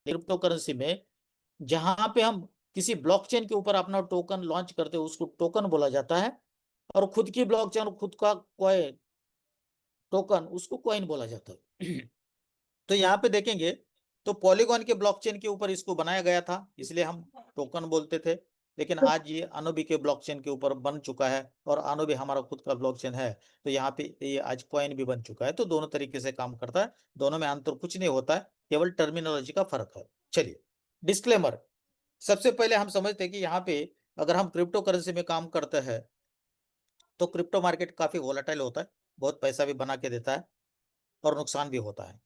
Crypto currency में जहां पे हम किसी ब्लॉकचेन के ऊपर अपना टोकन लॉन्च करते हैं उसको टोकन बोला जाता है, और खुद की ब्लॉकचेन और खुद का कॉइन टोकन उसको कॉइन बोला जाता है। तो यहाँ पे देखेंगे तो पॉलीगॉन के ब्लॉकचेन के ऊपर इसको बनाया गया था, इसलिए हम टोकन बोलते थे। लेकिन आज ये अनोबी के ब्लॉकचेन के ऊपर बन चुका है, और अनोबी हमारा खुद का ब्लॉकचेन है। तो यहाँ पे ये आज कॉइन भी बन चुका है। तो दोनों तरीके से काम करता है, दोनों में अंतर कुछ नहीं होता है, केवल टर्मिनोलॉजी का फर्क है। चलिए, डिस्क्लेमर। सबसे पहले हम समझते हैं कि यहाँ पे अगर हम क्रिप्टो करेंसी में काम करते हैं तो क्रिप्टो मार्केट काफी वोलेटाइल होता है, बहुत पैसा भी बना के देता है और नुकसान भी होता है।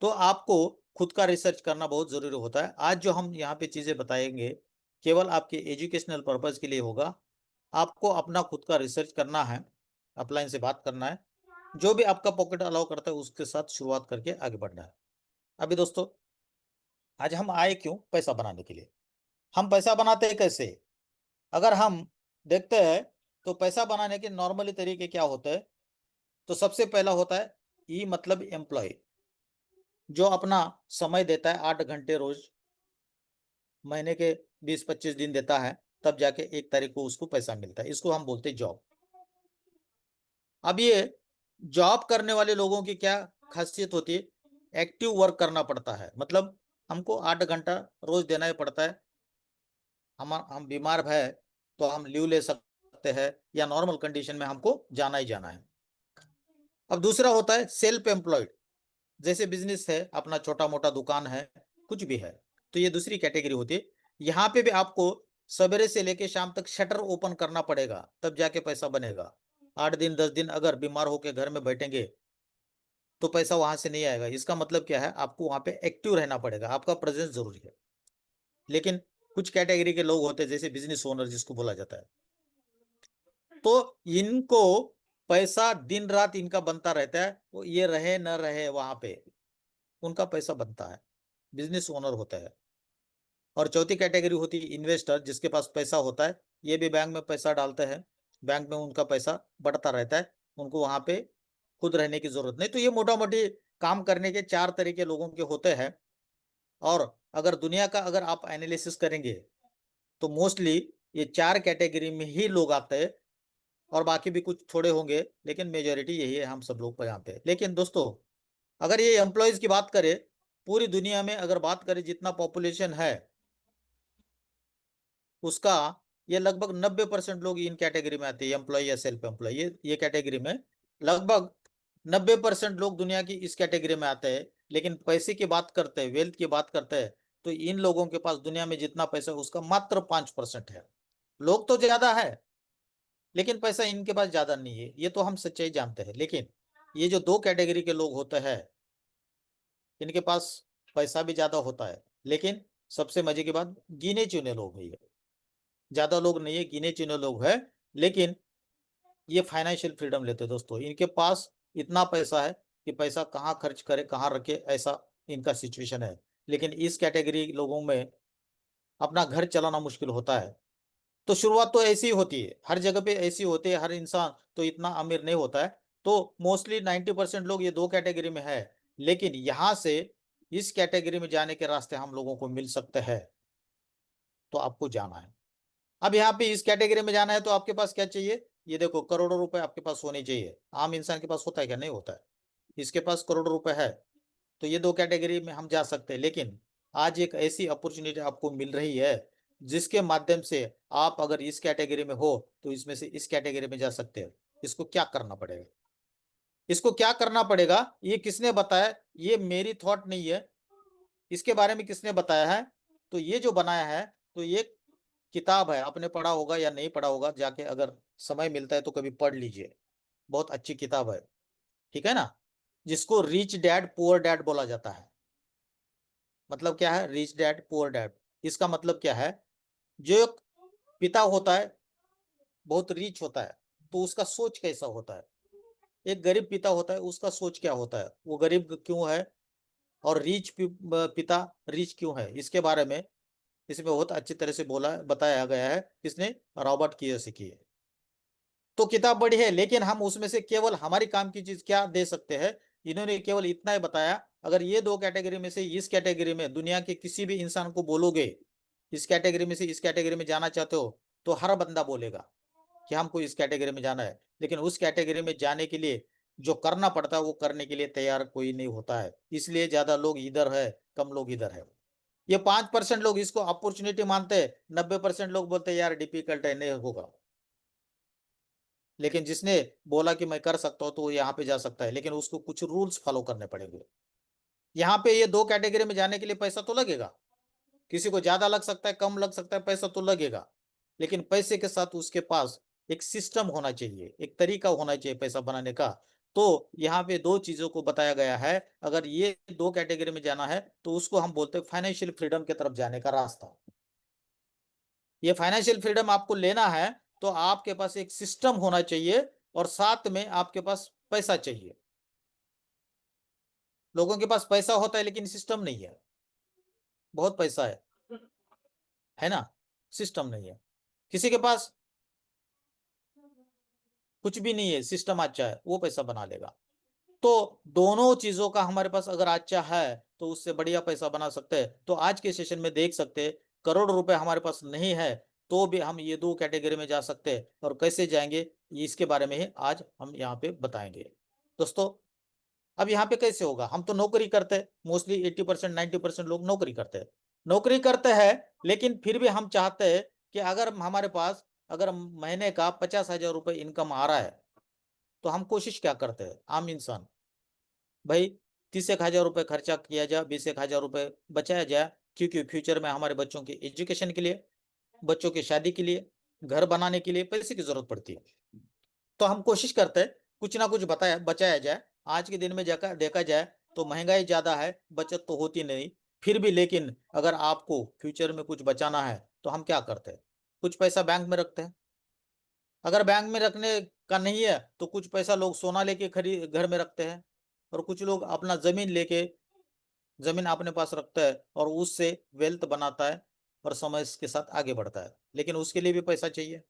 तो आपको खुद का रिसर्च करना बहुत जरूरी होता है। आज जो हम यहाँ पे चीजें बताएंगे केवल आपके एजुकेशनल पर्पज के लिए होगा। आपको अपना खुद का रिसर्च करना है, अपलाइन से बात करना है, जो भी आपका पॉकेट अलाउ करता है उसके साथ शुरुआत करके आगे बढ़ना है। अभी दोस्तों, आज हम आए क्यों? पैसा बनाने के लिए। हम पैसा बनाते हैं कैसे? अगर हम देखते हैं तो पैसा बनाने के नॉर्मली तरीके क्या होते हैं। तो सबसे पहला होता है ई मतलब एम्प्लॉय, जो अपना समय देता है 8 घंटे रोज, महीने के 20-25 दिन देता है, तब जाके 1 तारीख को उसको पैसा मिलता है। इसको हम बोलते हैं जॉब। अब ये जॉब करने वाले लोगों की क्या खासियत होती है? एक्टिव वर्क करना पड़ता है, मतलब हमको 8 घंटा रोज देना ही पड़ता है। हम बीमार है तो हम लीव ले सकते हैं, या नॉर्मल कंडीशन में हमको जाना ही जाना है। अब दूसरा होता है सेल्फ एम्प्लॉयड, जैसे बिजनेस है, अपना छोटा मोटा दुकान है, कुछ भी है, तो ये दूसरी कैटेगरी होती है। यहाँ पे भी आपको सवेरे से लेके शाम तक शटर ओपन करना पड़ेगा, तब जाके पैसा बनेगा। 8 दिन 10 दिन अगर बीमार होके घर में बैठेंगे तो पैसा वहां से नहीं आएगा। इसका मतलब क्या है? आपको वहां पे एक्टिव रहना पड़ेगा, आपका प्रेजेंस जरूरी है। लेकिन कुछ कैटेगरी के लोग होते हैं, जैसे बिजनेस ओनर जिसको बोला जाता है, तो इनको पैसा दिन रात इनका बनता रहता है, वो ये रहे न रहे वहां पे उनका पैसा बनता है, बिजनेस ओनर होता है। और चौथी कैटेगरी होती है इन्वेस्टर, जिसके पास पैसा होता है, ये भी बैंक में पैसा डालते हैं, बैंक में उनका पैसा बढ़ता रहता है, उनको वहां पे खुद रहने की जरूरत नहीं। तो ये मोटा मोटी काम करने के 4 तरीके लोगों के होते हैं। और अगर दुनिया का अगर आप एनालिसिस करेंगे तो मोस्टली ये 4 कैटेगरी में ही लोग आते हैं, और बाकी भी कुछ थोड़े होंगे, लेकिन मेजोरिटी यही है, हम सब लोग जानते हैं। लेकिन दोस्तों, अगर ये एम्प्लॉयज की बात करें, पूरी दुनिया में अगर बात करें जितना पॉपुलेशन है उसका, ये लगभग 90% लोग इन कैटेगरी में आते हैं, एम्प्लॉय या सेल्फ एम्प्लॉय, ये कैटेगरी में लगभग 90% लोग दुनिया की इस कैटेगरी में आते हैं। लेकिन पैसे की बात करते हैं, वेल्थ की बात करते हैं, तो इन लोगों के पास दुनिया में जितना पैसा है उसका मात्र 5% है। लोग तो ज्यादा है, लेकिन पैसा इनके पास ज्यादा नहीं है, ये तो हम सच्चाई जानते हैं। लेकिन ये जो 2 कैटेगरी के लोग होते हैं, इनके पास पैसा भी ज्यादा होता है, लेकिन सबसे मजे की बात, गिने चुने लोग हैं ये, ज्यादा लोग नहीं है, गिने चुने लोग हैं। लेकिन ये फाइनेंशियल फ्रीडम लेते हैं दोस्तों, इनके पास इतना पैसा है कि पैसा कहाँ खर्च करे कहाँ रखे, ऐसा इनका सिचुएशन है। लेकिन इस कैटेगरी लोगों में अपना घर चलाना मुश्किल होता है। तो शुरुआत तो ऐसी ही होती है, हर जगह पे ऐसी होती है, हर इंसान तो इतना अमीर नहीं होता है। तो मोस्टली 90% लोग ये 2 कैटेगरी में है। लेकिन यहाँ से इस कैटेगरी में जाने के रास्ते हम लोगों को मिल सकते हैं, तो आपको जाना है। अब यहाँ पे इस कैटेगरी में जाना है तो आपके पास क्या चाहिए? ये देखो, करोड़ों रुपए आपके पास होने चाहिए। आम इंसान के पास होता है क्या? नहीं होता है। इसके पास करोड़ों रुपए है, तो ये 2 कैटेगरी में हम जा सकते हैं। लेकिन आज एक ऐसी अपॉर्चुनिटी आपको मिल रही है जिसके माध्यम से आप अगर इस कैटेगरी में हो तो इसमें से इस कैटेगरी में जा सकते हैं। इसको क्या करना पड़ेगा? इसको क्या करना पड़ेगा, ये किसने बताया? ये मेरी थॉट नहीं है, इसके बारे में किसने बताया है? तो ये जो बनाया है, तो ये किताब है, आपने पढ़ा होगा या नहीं पढ़ा होगा, जाके अगर समय मिलता है तो कभी पढ़ लीजिए, बहुत अच्छी किताब है, ठीक है ना। जिसको रिच डैड पुअर डैड बोला जाता है। मतलब क्या है रिच डैड पुअर डैड? इसका मतलब क्या है? जो एक पिता होता है, बहुत रिच होता है, तो उसका सोच कैसा होता है? एक गरीब पिता होता है, उसका सोच क्या होता है, वो गरीब क्यों है, और रिच पिता रिच क्यों है, इसके बारे में इसमें बहुत अच्छी तरह से बोला बताया गया है। किसने? रॉबर्ट कियोसाकी है। तो किताब बड़ी है, लेकिन हम उसमें से केवल हमारी काम की चीज क्या दे सकते हैं? इन्होंने केवल इतना ही बताया, अगर ये दो कैटेगरी में से इस कैटेगरी में दुनिया के किसी भी इंसान को बोलोगे इस कैटेगरी में से इस कैटेगरी में जाना चाहते हो, तो हर बंदा बोलेगा कि हमको इस कैटेगरी में जाना है। लेकिन उस कैटेगरी में जाने के लिए जो करना पड़ता है वो करने के लिए तैयार कोई नहीं होता है, इसलिए ज्यादा लोग इधर है, कम लोग इधर है। ये 5% लोग इसको अपॉर्चुनिटी मानते हैं, 90% लोग बोलते हैं यार डिफिकल्ट है, नहीं होगा। लेकिन जिसने बोला कि मैं कर सकता हूं तो वो यहाँ पे जा सकता है, लेकिन उसको कुछ रूल्स फॉलो करने पड़ेंगे। यहाँ पे ये दो कैटेगरी में जाने के लिए पैसा तो लगेगा, किसी को ज्यादा लग सकता है, कम लग सकता है, पैसा तो लगेगा। लेकिन पैसे के साथ उसके पास एक सिस्टम होना चाहिए, एक तरीका होना चाहिए पैसा बनाने का। तो यहाँ पे दो चीजों को बताया गया है, अगर ये दो कैटेगरी में जाना है तो उसको हम बोलते हैं फाइनेंशियल फ्रीडम की तरफ जाने का रास्ता। ये फाइनेंशियल फ्रीडम आपको लेना है तो आपके पास एक सिस्टम होना चाहिए और साथ में आपके पास पैसा चाहिए। लोगों के पास पैसा होता है लेकिन सिस्टम नहीं है, बहुत पैसा है ना, सिस्टम नहीं है। किसी के पास कुछ भी नहीं है, सिस्टम अच्छा है, वो पैसा बना लेगा। तो दोनों चीजों का हमारे पास अगर अच्छा है तो उससे बढ़िया पैसा बना सकते हैं। तो आज के सेशन में देख सकते हैं, करोड़ रुपए हमारे पास नहीं है तो भी हम ये दो कैटेगरी में जा सकते हैं, और कैसे जाएंगे इसके बारे में ही आज हम यहाँ पे बताएंगे दोस्तों। अब यहाँ पे कैसे होगा, हम तो नौकरी करते हैं, मोस्टली 80% 90% लोग नौकरी करते हैं, नौकरी करते हैं। लेकिन फिर भी हम चाहते हैं कि अगर हमारे पास अगर महीने का 50,000 रुपये इनकम आ रहा है तो हम कोशिश क्या करते हैं, आम इंसान, भाई 30,000 रुपये खर्चा किया जाए, 20,000 रुपये बचाया जाए, क्योंकि फ्यूचर में हमारे बच्चों की एजुकेशन के लिए, बच्चों की शादी के लिए, घर बनाने के लिए पैसे की जरूरत पड़ती है। तो हम कोशिश करते हैं कुछ ना कुछ बताया बचाया जाए। आज के दिन में जाकर देखा जाए तो महंगाई ज्यादा है, बचत तो होती नहीं, फिर भी लेकिन अगर आपको फ्यूचर में कुछ बचाना है तो हम क्या करते हैं, कुछ पैसा बैंक में रखते हैं। अगर बैंक में रखने का नहीं है तो कुछ पैसा लोग सोना लेके खरीद घर में रखते हैं, और कुछ लोग अपना जमीन लेके जमीन अपने पास रखता है और उससे वेल्थ बनाता है और समय के साथ आगे बढ़ता है, लेकिन उसके लिए भी पैसा चाहिए।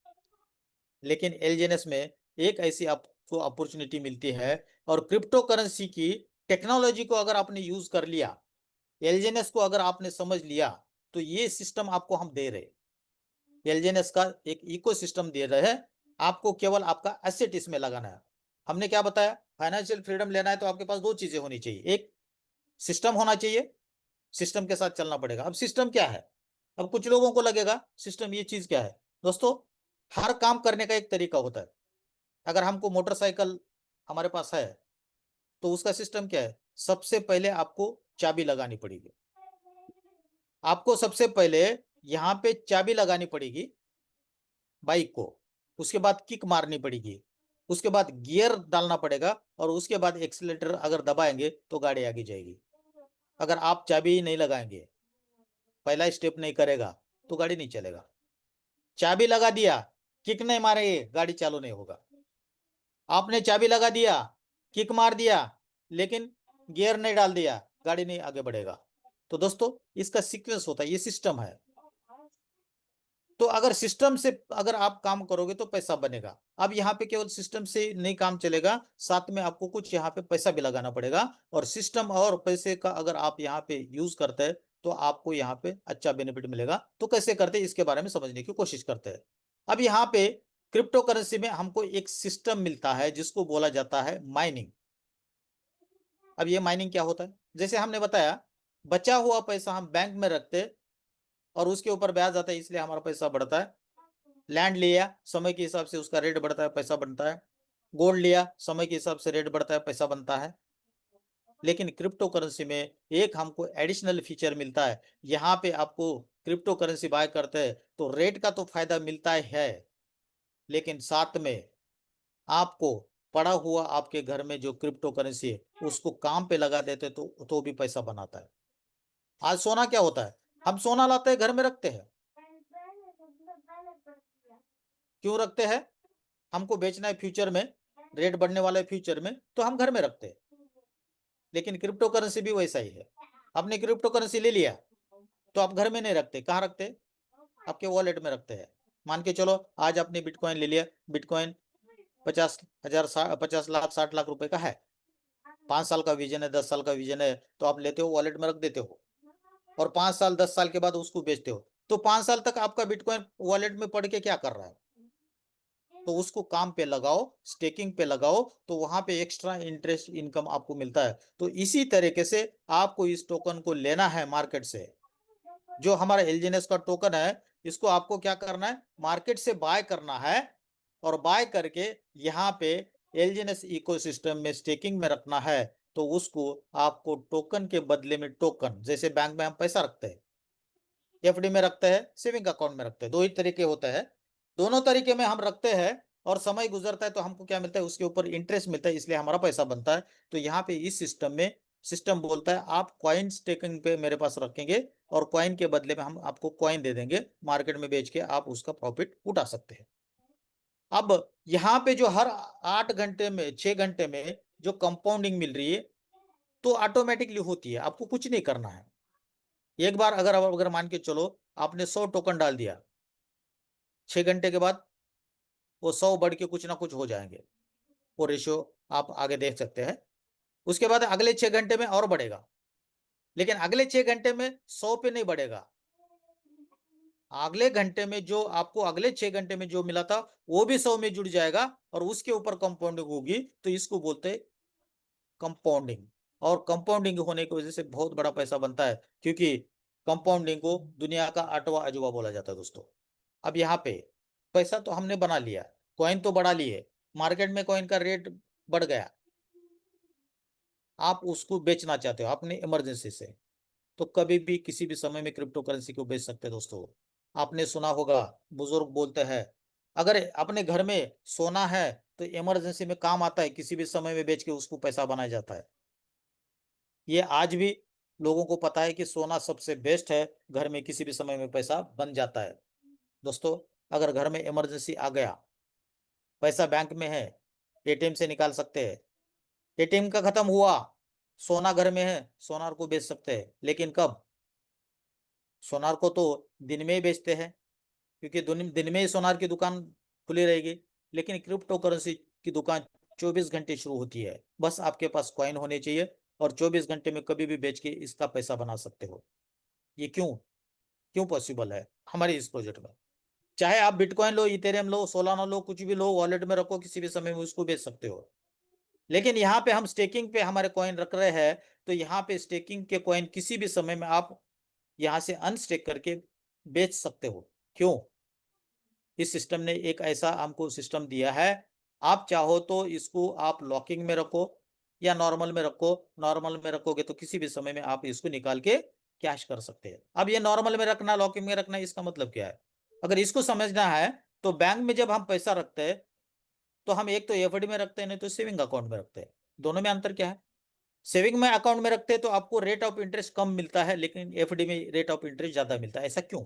लेकिन एलजीएनएस में एक ऐसी आपको अपॉर्चुनिटी मिलती है, और क्रिप्टो करेंसी की टेक्नोलॉजी को अगर आपने यूज कर लिया, एलजीएनएस को अगर आपने समझ लिया, तो ये सिस्टम आपको हम दे रहे, एलजीएनएस का एक इकोसिस्टम दे रहे हैं। आपको केवल आपका एसेट इसमें लगाना है। हमने क्या बताया, फाइनेंशियल फ्रीडम लेना है तो आपके पास दो चीजें होनी चाहिए, एक सिस्टम होना चाहिए, सिस्टम के साथ चलना पड़ेगा। अब सिस्टम क्या है, अब कुछ लोगों को लगेगा सिस्टम ये चीज क्या है। दोस्तों, हर काम करने का एक तरीका होता है। अगर हमको मोटरसाइकिल हमारे पास है तो उसका सिस्टम क्या है, सबसे पहले आपको चाबी लगानी पड़ेगी, आपको सबसे पहले यहाँ पे चाबी लगानी पड़ेगी बाइक को, उसके बाद किक मारनी पड़ेगी, उसके बाद गियर डालना पड़ेगा, और उसके बाद एक्सीलेटर अगर दबाएंगे तो गाड़ी आगे जाएगी। अगर आप चाबी नहीं लगाएंगे, पहला स्टेप नहीं करेगा तो गाड़ी नहीं चलेगा। चाबी लगा दिया, किक नहीं मारेंगे, गाड़ी चालू नहीं होगा। आपने चाबी लगा दिया, किक मार दिया, लेकिन गियर नहीं डाल दिया, गाड़ी नहीं आगे बढ़ेगा। तो दोस्तों, इसका सीक्वेंस होता है, ये सिस्टम है। तो अगर सिस्टम से अगर आप काम करोगे तो पैसा बनेगा। अब यहाँ पे केवल सिस्टम से नहीं काम चलेगा, साथ में आपको कुछ यहाँ पे पैसा भी लगाना पड़ेगा, और सिस्टम और पैसे का अगर आप यहाँ पे यूज करते हैं तो आपको यहाँ पे अच्छा बेनिफिट मिलेगा। तो कैसे करते हैं इसके बारे में समझने की कोशिश करते हैं। अब यहाँ पे क्रिप्टो करेंसी में हमको एक सिस्टम मिलता है जिसको बोला जाता है माइनिंग। अब ये माइनिंग क्या होता है, जैसे हमने बताया, बचा हुआ पैसा हम बैंक में रखते और उसके ऊपर ब्याज आता है, इसलिए हमारा पैसा बढ़ता है। लैंड लिया, समय के हिसाब से उसका रेट बढ़ता है, पैसा बनता है। गोल्ड लिया, समय के हिसाब से रेट बढ़ता है, पैसा बनता है। लेकिन क्रिप्टो करेंसी में एक हमको एडिशनल फीचर मिलता है, यहाँ पे आपको क्रिप्टो करेंसी बाय करते हैं तो रेट का तो फायदा मिलता है, लेकिन साथ में आपको पड़ा हुआ आपके घर में जो क्रिप्टो करेंसी है उसको काम पे लगा देते तो भी पैसा बनाता है। आज सोना क्या होता है, हम सोना लाते हैं घर में रखते हैं, क्यों रखते हैं, हमको बेचना है फ्यूचर में, रेट बढ़ने वाला है फ्यूचर में, तो हम घर में रखते हैं। लेकिन क्रिप्टो करेंसी भी वैसा ही है, आपने क्रिप्टो करेंसी ले लिया तो आप घर में नहीं रखते, कहाँ रखते, आपके वॉलेट में रखते हैं। मान के चलो आज आपने बिटकॉइन ले लिया, बिटकॉइन 50,000 50 लाख 60 लाख रुपए का है, 5 साल का विजन है, 10 साल का विजन है, तो आप लेते हो, वॉलेट में रख देते हो, और 5 साल 10 साल के बाद उसको बेचते हो, तो 5 साल तक आपका बिटकॉइन वॉलेट में पड़ के क्या कर रहा है? तो उसको काम पे लगाओ, स्टेकिंग पे लगाओ, तो वहां पे एक्स्ट्रा इंटरेस्ट इनकम आपको मिलता है। तो इसी तरीके से आपको इस टोकन को लेना है मार्केट से। जो हमारा एलजीएनएस का टोकन है, इसको आपको क्या करना है, मार्केट से बाय करना है, और बाय करके यहाँ पे एलजीएनएस इकोसिस्टम में स्टेकिंग में रखना है। तो उसको आपको टोकन के बदले में टोकन, जैसे बैंक में हम पैसा रखते हैं, एफडी में रखते हैं, सेविंग अकाउंट में रखते हैं, दो ही तरीके होते हैं, दोनों तरीके में हम रखते हैं, और समय गुजरता है तो हमको क्या मिलता है, उसके ऊपर इंटरेस्ट मिलता है, इसलिए हमारा पैसा बनता है। तो यहाँ पे इस सिस्टम में सिस्टम बोलता है आप कॉइन स्टेकिंग पे मेरे पास रखेंगे, और कॉइन के बदले में हम आपको कॉइन दे देंगे, मार्केट में बेच के आप उसका प्रॉफिट उठा सकते हैं। अब यहाँ पे जो हर 8 घंटे में, 6 घंटे में जो कंपाउंडिंग मिल रही है, तो ऑटोमेटिकली होती है, आपको कुछ नहीं करना है। एक बार अगर मान के चलो आपने 100 टोकन डाल दिया, 6 घंटे के बाद वो 100 बढ़ के कुछ ना कुछ हो जाएंगे, वो रेशियो आप आगे देख सकते हैं। उसके बाद अगले 6 घंटे में और बढ़ेगा, लेकिन अगले 6 घंटे में 100 पे नहीं बढ़ेगा। अगले घंटे में जो आपको अगले 6 घंटे में जो मिला था, वो भी 100 में जुड़ जाएगा, और उसके ऊपर कंपाउंडिंग होगी, तो इसको बोलते हैं कंपाउंडिंग। और कंपाउंडिंग होने की वजह से बहुत बड़ा पैसा बनता है, क्योंकि कंपाउंडिंग को दुनिया का 8वां अजूबा बोला जाता है दोस्तों। अब यहाँ पे पैसा तो हमने बना लिया, कॉइन तो बढ़ा लिए, मार्केट में कॉइन का रेट बढ़ गया, आप उसको बेचना चाहते हो अपनी इमरजेंसी से, तो कभी भी किसी भी समय में क्रिप्टो करेंसी को बेच सकते हैं दोस्तों। आपने सुना होगा, बुजुर्ग बोलते हैं, अगर अपने घर में सोना है तो इमरजेंसी में काम आता है, किसी भी समय में बेच के उसको पैसा बनाया जाता है। ये आज भी लोगों को पता है कि सोना सबसे बेस्ट है, घर में किसी भी समय में पैसा बन जाता है। दोस्तों, अगर घर में इमरजेंसी आ गया, पैसा बैंक में है, एटीएम से निकाल सकते हैं, एटीएम का खत्म हुआ, सोना घर में है, सोनार को बेच सकते हैं, लेकिन कब? सोनार को तो दिन में ही बेचते हैं, क्योंकि दिन में ही सोनार की दुकान खुली रहेगी। लेकिन क्रिप्टो करेंसी की दुकान 24 घंटे शुरू होती है, बस आपके पास कॉइन होने चाहिए, और 24 घंटे में कभी भी बेच के इसका पैसा बना सकते हो। ये क्यों क्यों पॉसिबल है हमारे इस प्रोजेक्ट में? चाहे आप बिटकॉइन लो, इथेरियम लो, सोलाना लो, कुछ भी लो, वॉलेट में रखो, किसी भी समय में उसको बेच सकते हो। लेकिन यहाँ पे हम स्टेकिंग पे हमारे कॉइन रख रहे हैं, तो यहाँ पे स्टेकिंग के कॉइन किसी भी समय में आप यहाँ से अनस्टेक करके बेच सकते हो। क्यों? इस सिस्टम ने एक ऐसा हमको सिस्टम दिया है, आप चाहो तो इसको आप लॉकिंग में रखो या नॉर्मल में रखो। नॉर्मल में रखोगे तो किसी भी समय में आप इसको निकाल के कैश कर सकते हैं। अब ये नॉर्मल में रखना, लॉकिंग में रखना, इसका मतलब क्या है? अगर इसको समझना है, तो बैंक में जब हम पैसा रखते हैं, तो हम एक तो एफडी में रखते हैं, नहीं तो सेविंग अकाउंट में रखते हैं। दोनों में अंतर क्या है? सेविंग में अकाउंट में रखते हैं तो आपको रेट ऑफ इंटरेस्ट कम मिलता है, लेकिन एफडी में रेट ऑफ इंटरेस्ट ज्यादा मिलता है। ऐसा क्यों?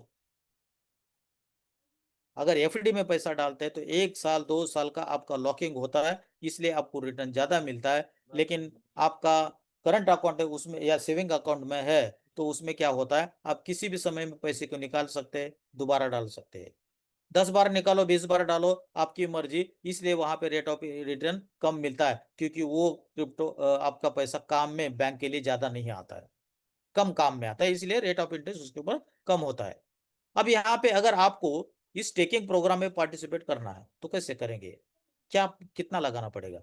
अगर एफडी में पैसा डालते हैं तो 1 साल 2 साल का आपका लॉकिंग होता है, इसलिए आपको रिटर्न ज्यादा मिलता है। लेकिन आपका करंट अकाउंट है उसमें, या सेविंग अकाउंट में है, तो उसमें क्या होता है, आप किसी भी समय में पैसे को निकाल सकते हैं, दोबारा डाल सकते हैं। 10 बार निकालो, 20 बार डालो, आपकी मर्जी। इसलिए वहां पे रेट ऑफ रिटर्न कम मिलता है, क्योंकि वो क्रिप्टो आपका पैसा काम में बैंक के लिए ज्यादा नहीं आता है, कम काम में आता है, इसलिए रेट ऑफ इंटरेस्ट उसके ऊपर कम होता है। अब यहाँ पे अगर आपको इस टेकिंग प्रोग्राम में पार्टिसिपेट करना है, तो कैसे करेंगे? क्या कितना लगाना पड़ेगा?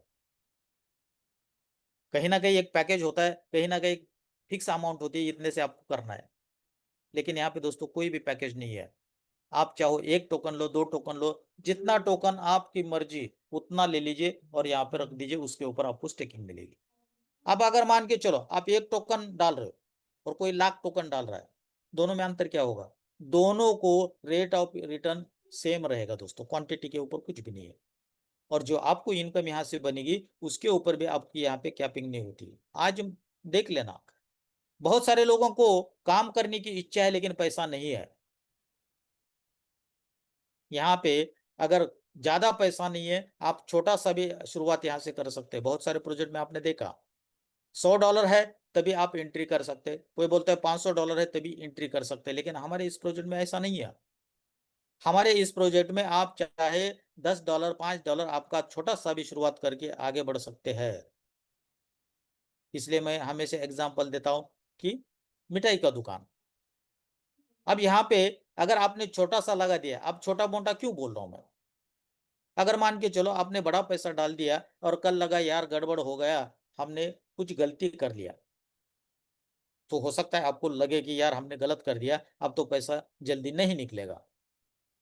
कहीं ना कहीं एक पैकेज होता है, कहीं ना कहीं फिक्स अमाउंट होती है, इतने से आपको करना है। लेकिन यहाँ पे दोस्तों कोई भी पैकेज नहीं है। आप चाहो 1 टोकन लो, 2 टोकन लो, जितना टोकन आपकी मर्जी उतना ले लीजिए, और यहाँ पे रख दीजिए, उसके ऊपर आपको स्टेकिंग मिलेगी। अब अगर मान के चलो आप 1 टोकन डाल रहे हो, और कोई लाख टोकन डाल रहा है, दोनों में अंतर क्या होगा? दोनों को रेट ऑफ रिटर्न सेम रहेगा दोस्तों, क्वांटिटी के ऊपर कुछ भी नहीं है। और जो आपको इनकम यहाँ से बनेगी, उसके ऊपर भी आपकी यहाँ पे कैपिंग नहीं होती। आज देख लेना, बहुत सारे लोगों को काम करने की इच्छा है, लेकिन पैसा नहीं है। यहाँ पे अगर ज्यादा पैसा नहीं है, आप छोटा सा भी शुरुआत यहाँ से कर सकते हैं। बहुत सारे प्रोजेक्ट में आपने देखा, $100 है तभी आप एंट्री कर सकते हैं, कोई बोलता है $500 है तभी एंट्री कर सकते हैं। लेकिन हमारे इस प्रोजेक्ट में ऐसा नहीं है। हमारे इस प्रोजेक्ट में आप चाहे $10, $5 आपका छोटा सा भी शुरुआत करके आगे बढ़ सकते हैं। इसलिए मैं हमेशा एग्जांपल देता हूं कि मिठाई का दुकान। अब यहाँ पे अगर आपने छोटा सा लगा दिया, अब छोटा मोटा क्यों बोल रहा हूं मैं, अगर मान के चलो आपने बड़ा पैसा डाल दिया और कल लगा यार गड़बड़ हो गया, हमने कुछ गलती कर लिया, तो हो सकता है आपको लगे कि यार हमने गलत कर दिया, अब तो पैसा जल्दी नहीं निकलेगा।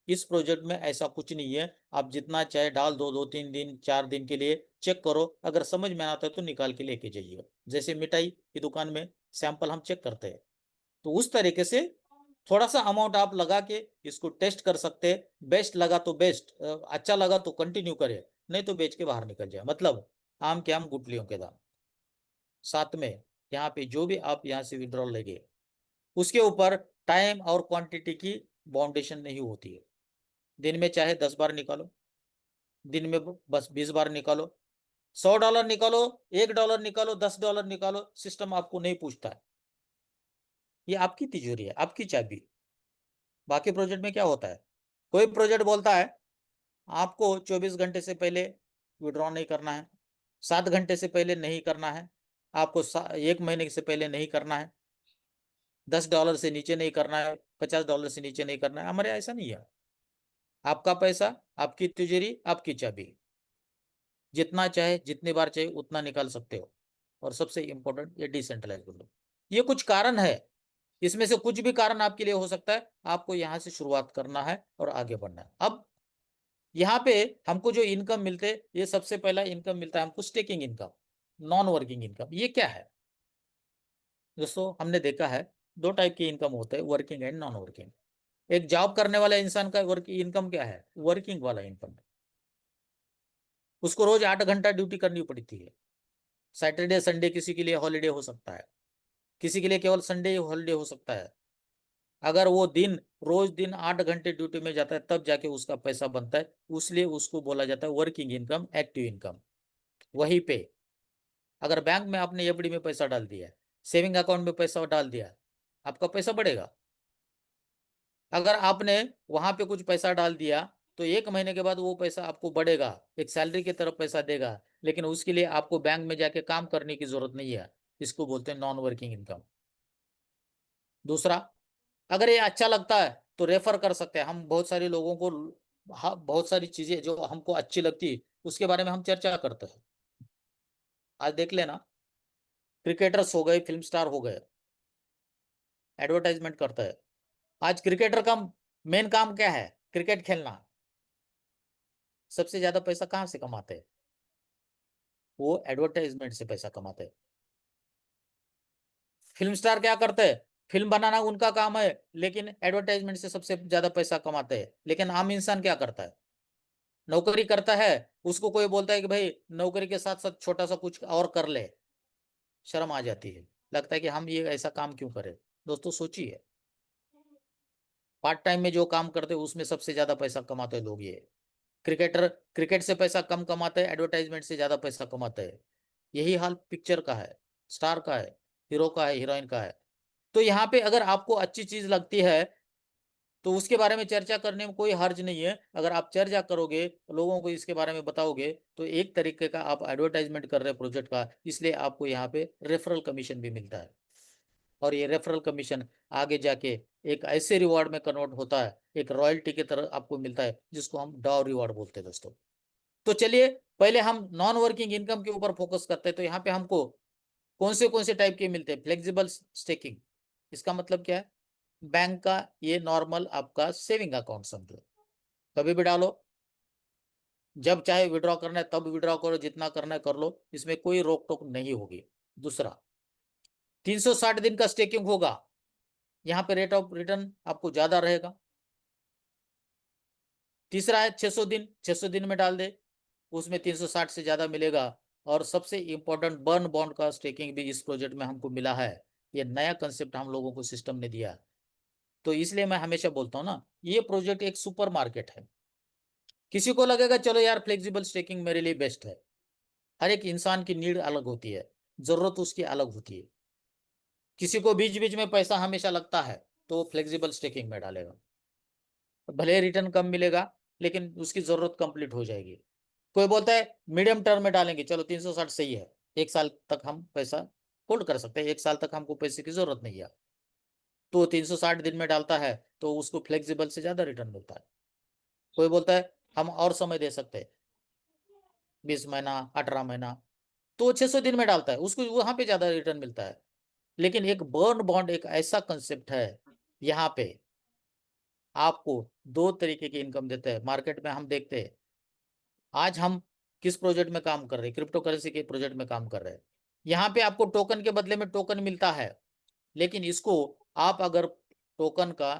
इस प्रोजेक्ट में ऐसा कुछ नहीं है, आप जितना चाहे डाल दो, 2-3 दिन 4 दिन के लिए चेक करो, अगर समझ में आता है तो निकाल के लेके जाइएगा। जैसे मिठाई की दुकान में सैंपल हम चेक करते हैं, तो उस तरीके से थोड़ा सा अमाउंट आप लगा के इसको टेस्ट कर सकते हैं। बेस्ट लगा तो बेस्ट, अच्छा लगा तो कंटिन्यू करे, नहीं तो बेच के बाहर निकल जाए। मतलब आम के आम गुठलियों के दाम। साथ में यहाँ पे जो भी आप यहाँ से विड्रॉल लेंगे उसके ऊपर टाइम और क्वांटिटी की बाउंडेशन नहीं होती है। दिन में चाहे 10 बार निकालो, दिन में बस 20 बार निकालो, $100 निकालो, $1 निकालो, $10 निकालो, सिस्टम आपको नहीं पूछता है। ये आपकी तिजोरी है, आपकी चाबी। बाकी प्रोजेक्ट में क्या होता है, कोई प्रोजेक्ट बोलता है आपको 24 घंटे से पहले विड्रॉ नहीं करना है, 7 घंटे से पहले नहीं करना है, आपको 1 महीने से पहले नहीं करना है, $10 से नीचे नहीं करना है, $50 से नीचे नहीं करना है। हमारे ऐसा नहीं है, आपका पैसा, आपकी तिजोरी, आपकी चाबी, जितना चाहे जितनी बार चाहे उतना निकाल सकते हो। और सबसे इंपॉर्टेंट ये डिसेंट्रलाइज। ये कुछ कारण है, इसमें से कुछ भी कारण आपके लिए हो सकता है, आपको यहाँ से शुरुआत करना है और आगे बढ़ना है। अब यहाँ पे हमको जो इनकम मिलते हैं, ये सबसे पहला इनकम मिलता है हमको staking income, non working income. ये क्या है दोस्तों, हमने देखा है 2 टाइप की इनकम होते हैं, वर्किंग एंड नॉन वर्किंग। एक जॉब करने वाला इंसान का वर्क इनकम क्या है, वर्किंग वाला इनकम। उसको रोज 8 घंटा ड्यूटी करनी पड़ती है। सैटरडे संडे किसी के लिए हॉलीडे हो सकता है, किसी के लिए केवल संडे हॉलीडे हो सकता है। अगर वो रोज दिन 8 घंटे ड्यूटी में जाता है तब जाके उसका पैसा बनता है, इसलिए उसको बोला जाता है वर्किंग इनकम, एक्टिव इनकम। वहीं पे अगर बैंक में आपने एफडी में पैसा डाल दिया, सेविंग अकाउंट में पैसा डाल दिया, आपका पैसा बढ़ेगा। अगर आपने वहां पे कुछ पैसा डाल दिया तो 1 महीने के बाद वो पैसा आपको बढ़ेगा, एक सैलरी की तरफ पैसा देगा, लेकिन उसके लिए आपको बैंक में जाके काम करने की जरूरत नहीं है। इसको बोलते हैं नॉन वर्किंग इनकम। दूसरा, अगर ये अच्छा लगता है तो रेफर कर सकते हैं हम बहुत सारे लोगों को। हाँ, बहुत सारी चीजें जो हमको अच्छी लगती है उसके बारे में हम चर्चा करते हैं। आज देख लेना, क्रिकेटर्स हो गए, फिल्म स्टार हो गए, एडवर्टाइजमेंट करता है। आज क्रिकेटर का मेन काम क्या है, क्रिकेट खेलना। सबसे ज्यादा पैसा कहाँ से कमाते हैं, वो एडवर्टाइजमेंट से पैसा कमाते हैं। फिल्म स्टार क्या करते हैं, फिल्म बनाना उनका काम है, लेकिन एडवर्टाइजमेंट से सबसे ज्यादा पैसा कमाते हैं। लेकिन आम इंसान क्या करता है, नौकरी करता है, उसको कोई बोलता है कि भाई नौकरी के साथ साथ छोटा सा कुछ और कर ले, शर्म आ जाती है, लगता है कि हम ये ऐसा काम क्यों करें। दोस्तों सोचिए, पार्ट टाइम में जो काम करते हैं उसमें सबसे ज्यादा पैसा कमाते हैं लोग। ये क्रिकेटर क्रिकेट से पैसा कम कमाते हैं, एडवर्टाइजमेंट से ज्यादा पैसा कमाते हैं। यही हाल पिक्चर का है, स्टार का है, हीरो का है, हीरोइन का है। तो यहाँ पे अगर आपको अच्छी चीज लगती है तो उसके बारे में चर्चा करने में कोई हर्ज नहीं है। अगर आप चर्चा करोगे, लोगों को इसके बारे में बताओगे, तो एक तरीके का आप एडवर्टाइजमेंट कर रहे हैं प्रोजेक्ट का, इसलिए आपको यहाँ पे रेफरल कमीशन भी मिलता है। और ये रेफरल कमीशन आगे जाके एक ऐसे रिवॉर्ड में कन्वर्ट होता है, एक रॉयल्टी की तरह आपको मिलता है, जिसको हम डाउ रिवॉर्ड बोलते हैं दोस्तों। तो चलिए पहले हम नॉन वर्किंग इनकम के ऊपर फोकस करते हैं। तो यहाँ पे हमको कौन से टाइप के मिलते हैं, फ्लेक्सिबल स्टेकिंग। इसका मतलब क्या है, बैंक का ये नॉर्मल आपका सेविंग अकाउंट समझो, कभी भी डालो, जब चाहे विड्रॉ करना है तब विड्रॉ करो, जितना करना है कर लो, इसमें कोई रोक टोक नहीं होगी। दूसरा, 360 दिन का स्टेकिंग होगा, यहाँ पे रेट ऑफ रिटर्न आपको ज्यादा रहेगा। तीसरा है 600 दिन, 600 दिन में डाल दे, उसमें 360 से ज्यादा मिलेगा। और सबसे इंपॉर्टेंट, बर्न बॉन्ड का स्टेकिंग भी इस प्रोजेक्ट में हमको मिला है। ये नया कंसेप्ट हम लोगों को सिस्टम ने दिया। तो इसलिए मैं हमेशा बोलता हूँ ना, ये प्रोजेक्ट एक सुपर मार्केट है। किसी को लगेगा चलो यार फ्लेक्सिबल स्टेकिंग मेरे लिए बेस्ट है। हर एक इंसान की नीड अलग होती है, जरूरत उसकी अलग होती है। किसी को बीच बीच में पैसा हमेशा लगता है तो वो फ्लेक्सिबल स्टेकिंग में डालेगा, भले रिटर्न कम मिलेगा लेकिन उसकी जरूरत कंप्लीट हो जाएगी। कोई बोलता है मीडियम टर्म में डालेंगे, चलो 360 सही है, 1 साल तक हम पैसा होल्ड कर सकते हैं, 1 साल तक हमको पैसे की जरूरत नहीं है। तो 360 दिन में डालता है तो उसको फ्लेक्सिबल से ज्यादा रिटर्न मिलता है। कोई बोलता है हम और समय दे सकते हैं, 20 महीना, 18 महीना, तो 600 दिन में डालता है, उसको वहां पे ज्यादा रिटर्न मिलता है। लेकिन एक बर्न बॉन्ड एक ऐसा कंसेप्ट है, यहाँ पे आपको 2 तरीके की इनकम देते हैं। मार्केट में हम देखते हैं, आज हम किस प्रोजेक्ट में काम कर रहे हैं, क्रिप्टो करेंसी के प्रोजेक्ट में काम कर रहे हैं। यहाँ पे आपको टोकन के बदले में टोकन मिलता है, लेकिन इसको आप अगर टोकन का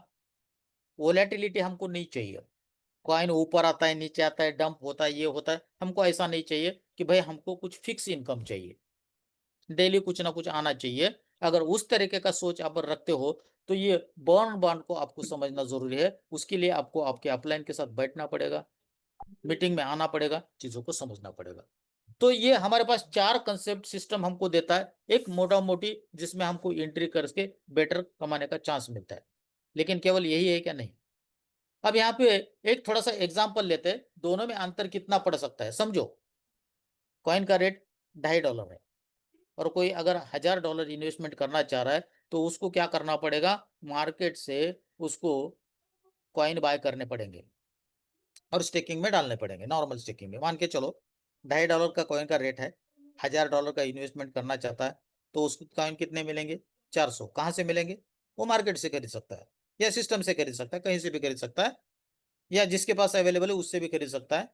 वोलेटिलिटी हमको नहीं चाहिए, कॉइन ऊपर आता है, नीचे आता है, डंप होता है, ये होता है, हमको ऐसा नहीं चाहिए कि भाई हमको कुछ फिक्स इनकम चाहिए, डेली कुछ ना कुछ आना चाहिए। अगर उस तरीके का सोच आप रखते हो तो ये बर्न बॉन्ड को आपको समझना जरूरी है। उसके लिए आपको आपके अपलाइन के साथ बैठना पड़ेगा, मीटिंग में आना पड़ेगा, चीजों को समझना पड़ेगा। तो ये हमारे पास 4 कंसेप्ट सिस्टम हमको देता है, एक मोटा मोटी, जिसमें हमको एंट्री करके बेटर कमाने का चांस मिलता है। लेकिन केवल यही है क्या? नहीं। अब यहाँ पे एक थोड़ा सा एग्जांपल लेते हैं, दोनों में अंतर कितना पड़ सकता है समझो। कॉइन का रेट $2.5 है, और कोई अगर $1000 इन्वेस्टमेंट करना चाह रहा है तो उसको क्या करना पड़ेगा, मार्केट से उसको कॉइन बाय करने पड़ेंगे और स्टेकिंग में डालने पड़ेंगे। नॉर्मल स्टेकिंग में मान के चलो $2.5 का कॉइन का रेट है, $1000 का इन्वेस्टमेंट करना चाहता है तो उसको कॉइन कितने मिलेंगे? 400। कहाँ से मिलेंगे? वो मार्केट से खरीद सकता है, या सिस्टम से खरीद सकता है, कहीं से भी खरीद सकता है, या जिसके पास अवेलेबल है उससे भी खरीद सकता है।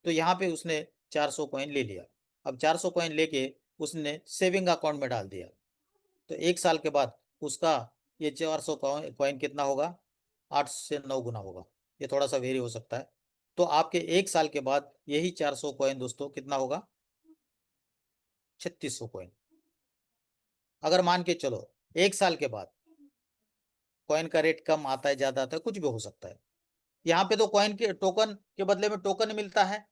तो यहाँ पे उसने 400 कॉइन ले लिया। अब 400 कॉइन लेके उसने सेविंग अकाउंट में डाल दिया, तो 1 साल के बाद उसका ये 400 कॉइन कितना होगा? 8 से 9 गुना होगा। ये थोड़ा सा वेरी हो सकता है। तो आपके 1 साल के बाद यही 400 कॉइन दोस्तों कितना होगा? 3600 कॉइन। अगर मान के चलो 1 साल के बाद कॉइन का रेट कम आता है, ज्यादा आता है, कुछ भी हो सकता है। यहाँ पे तो कॉइन के टोकन के बदले में टोकन मिलता है।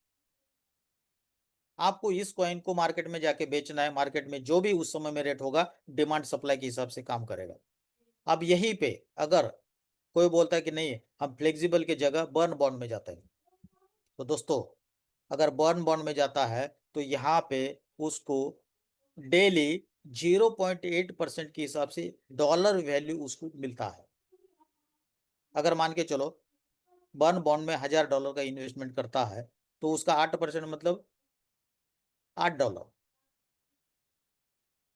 आपको इस कॉइन को मार्केट में जाके बेचना है, मार्केट में जो भी उस समय में रेट होगा, डिमांड सप्लाई के हिसाब से काम करेगा। अब यहीं पे अगर कोई बोलता है कि नहीं हम फ्लेक्सिबल की जगह बर्न बॉन्ड में जाते हैं, तो दोस्तों अगर बर्न बॉन्ड में जाता है तो यहाँ पे उसको डेली 0.8% के हिसाब से डॉलर वैल्यू उसको मिलता है। अगर मान के चलो बर्न बॉन्ड में $1000 का इन्वेस्टमेंट करता है तो उसका 8% मतलब $8।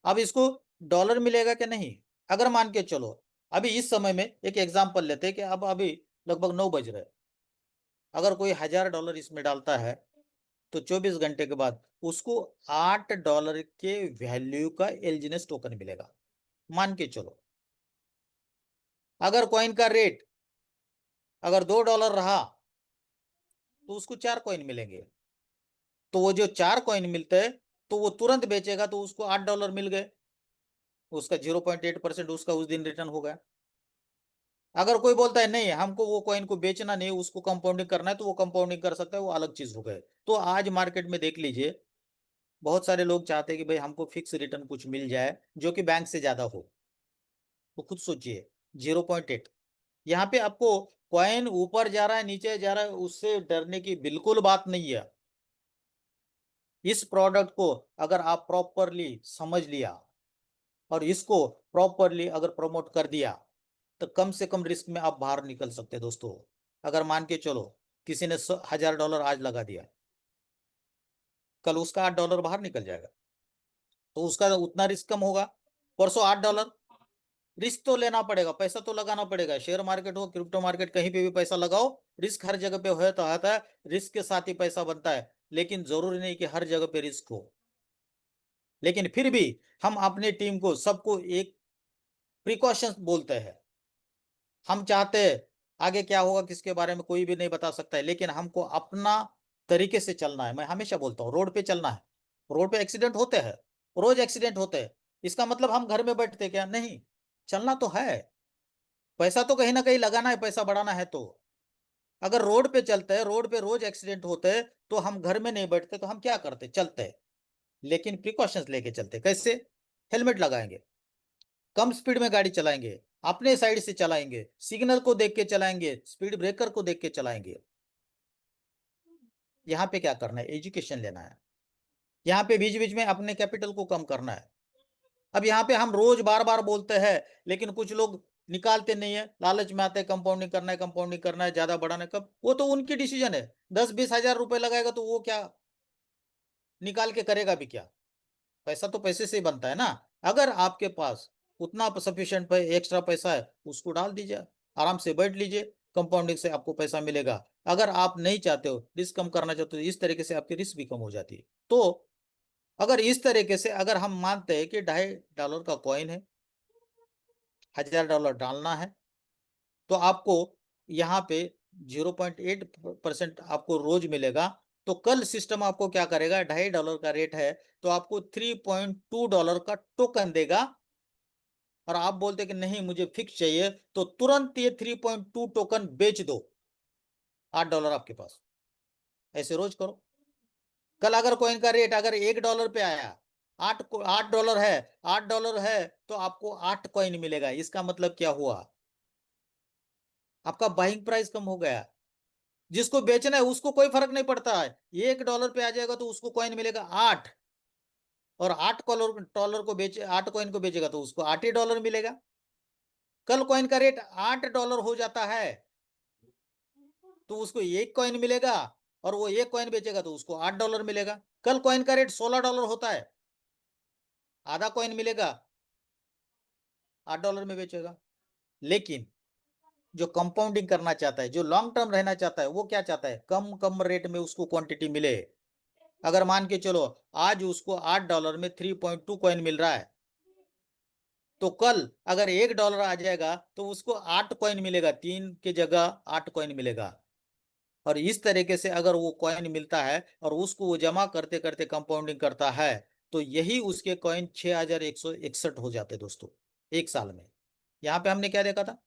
अब इसको डॉलर मिलेगा कि नहीं? अगर मान के चलो अभी इस समय में एक एग्जांपल लेते हैं कि अब अभी लगभग 9 बज रहे, अगर कोई $1000 इसमें डालता है तो 24 घंटे के बाद उसको $8 के वैल्यू का एलजीनेस टोकन मिलेगा। मान के चलो अगर कॉइन का रेट अगर $2 रहा तो उसको 4 कॉइन मिलेंगे। तो वो जो 4 कॉइन मिलते हैं तो वो तुरंत बेचेगा तो उसको $8 मिल गए, उसका 0.8% उसका उस दिन रिटर्न हो गया। अगर कोई बोलता है नहीं हमको वो कॉइन को बेचना नहीं, उसको कंपाउंडिंग करना है, तो वो कंपाउंडिंग कर सकता है, वो अलग चीज हो गए। तो आज मार्केट में देख लीजिए, बहुत सारे लोग चाहते हैं कि भाई हमको फिक्स रिटर्न कुछ मिल जाए जो कि बैंक से ज्यादा हो। तो खुद सोचिए 0.8, यहाँ पे आपको कॉइन ऊपर जा रहा है नीचे जा रहा है उससे डरने की बिल्कुल बात नहीं है। इस प्रोडक्ट को अगर आप प्रॉपरली समझ लिया और इसको प्रॉपरली अगर प्रमोट कर दिया तो कम से कम रिस्क में आप बाहर निकल सकते हैं दोस्तों। अगर मान के चलो किसी ने $1000 आज लगा दिया, कल उसका $8 बाहर निकल जाएगा तो उसका उतना रिस्क कम होगा। परसों $8, रिस्क तो लेना पड़ेगा, पैसा तो लगाना पड़ेगा। शेयर मार्केट हो, क्रिप्टो मार्केट, कहीं पे भी पैसा लगाओ, रिस्क हर जगह पे हो तो आता है, रिस्क के साथ ही पैसा बनता है। लेकिन जरूरी नहीं कि हर जगह पे रिस्क हो। लेकिन फिर भी हम अपनी टीम को सबको एक प्रिकॉशंस बोलते हैं। हम चाहते हैं आगे क्या होगा किसके बारे में कोई भी नहीं बता सकता है, लेकिन हमको अपना तरीके से चलना है। मैं हमेशा बोलता हूँ रोड पे चलना है। रोड पे एक्सीडेंट होते हैं, रोज एक्सीडेंट होते हैं, इसका मतलब हम घर में बैठते क्या? नहीं, चलना तो है। पैसा तो कहीं ना कहीं लगाना है, पैसा बढ़ाना है। तो अगर रोड पे चलते हैं, रोड पे रोज एक्सीडेंट होते हैं, तो हम घर में नहीं बैठते, तो हम क्या करते? चलते। लेकिन प्रिकॉशंस लेके चलते। कैसे? हेलमेट लगाएंगे, कम स्पीड में गाड़ी चलाएंगे, अपने साइड से चलाएंगे, सिग्नल को देख के चलाएंगे, स्पीड ब्रेकर को देख के चलाएंगे। यहाँ पे क्या करना है? एजुकेशन लेना है। यहाँ पे बीच बीच में अपने कैपिटल को कम करना है। अब यहाँ पे हम रोज बार बार बोलते हैं, लेकिन कुछ लोग निकालते नहीं है, लालच में आते हैं कंपाउंडिंग करना है, ज्यादा बढ़ाना है। कब? वो तो उनकी डिसीजन है। 10-20 हजार रुपए लगाएगा तो वो क्या निकाल के करेगा भी क्या? पैसा तो पैसे से ही बनता है ना। अगर आपके पास उतना सफिशियंट एक्स्ट्रा पैसा है, उसको डाल दीजिए, आराम से बैठ लीजिए, कंपाउंडिंग से आपको पैसा मिलेगा। अगर आप नहीं चाहते हो, रिस्क कम करना चाहते हो, इस तरीके से आपकी रिस्क भी कम हो जाती है। तो अगर इस तरीके से अगर हम मानते हैं कि $2.5 का कॉइन है, $1000 डालना है, तो आपको यहाँ पे 0.8% आपको रोज मिलेगा। तो कल सिस्टम आपको क्या करेगा, $2.5 का रेट है तो आपको $3.2 का टोकन देगा। और आप बोलते कि नहीं मुझे फिक्स चाहिए, तो तुरंत ये 3.2 टोकन बेच दो, $8 आपके पास। ऐसे रोज करो। कल अगर कॉइन का रेट अगर $1 पे आया, $8 है, $8 है, तो आपको 8 कॉइन मिलेगा। इसका मतलब क्या हुआ, आपका बाइंग प्राइस कम हो गया। जिसको बेचना है उसको कोई फर्क नहीं पड़ता है, $1 पे आ जाएगा तो उसको कॉइन मिलेगा 8, और 8 डॉलर को बेचे, 8 कॉइन को बेचेगा तो उसको $8 मिलेगा। कल कॉइन का रेट $8 हो जाता है तो उसको 1 कॉइन मिलेगा, और वो 1 कॉइन बेचेगा तो उसको $8 मिलेगा। कल कॉइन का रेट $16 होता है, आधा कॉइन मिलेगा, $8 में बेचेगा। लेकिन जो कंपाउंडिंग करना चाहता है, जो लॉन्ग टर्म रहना चाहता है, वो क्या चाहता है, कम कम रेट में उसको क्वांटिटी मिले। अगर मान के चलो आज उसको $8 में 3.2 कॉइन मिल रहा है, तो कल अगर $1 आ जाएगा तो उसको 8 कॉइन मिलेगा, 3 की जगह 8 कॉइन मिलेगा। और इस तरीके से अगर वो कॉइन मिलता है और उसको वो जमा करते करते कंपाउंडिंग करता है, तो यही उसके कॉइन 6161 हो जाते दोस्तों, एक साल में। यहाँ पे हमने क्या देखा था,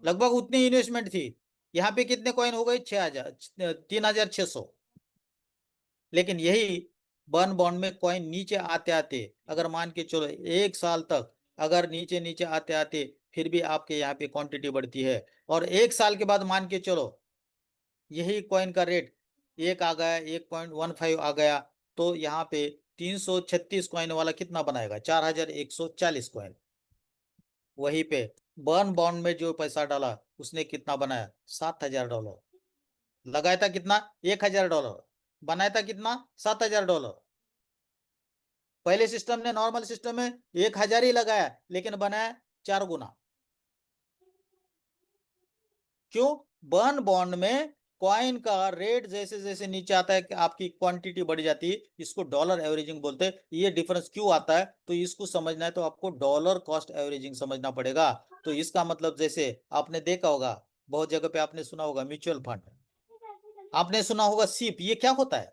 लगभग उतनी इन्वेस्टमेंट थी। यहाँ पे कितने कॉइन हो गए, 6000, 3600। लेकिन यही बर्न बॉन्ड में कॉइन नीचे आते आते, अगर मान के चलो एक साल तक अगर नीचे नीचे आते आते फिर भी आपके यहाँ पे क्वांटिटी बढ़ती है, और एक साल के बाद मान के चलो यही कॉइन का रेट एक आ गया, 1.15 आ गया, तो यहाँ पे 336 कॉइन वाला कितना बनाएगा, 4140 कॉइन। वहीं पे बर्न बॉन्ड में जो पैसा डाला उसने कितना बनाया, $7000। लगाया था कितना, $1000। बनाया था कितना, $7000। पहले सिस्टम ने, नॉर्मल सिस्टम में 1000 ही लगाया, लेकिन बनाया 4 गुना। क्यों? बर्न बॉन्ड में कॉइन का रेट जैसे जैसे नीचे आता है कि आपकी क्वांटिटी बढ़ जाती है, इसको डॉलर एवरेजिंग बोलते हैं। ये डिफरेंस क्यों आता है, तो इसको समझना है तो आपको डॉलर कॉस्ट एवरेजिंग समझना पड़ेगा। तो इसका मतलब जैसे आपने देखा होगा, बहुत जगह पे आपने सुना होगा म्यूचुअल फंड, आपने सुना होगा सीप। ये क्या होता है,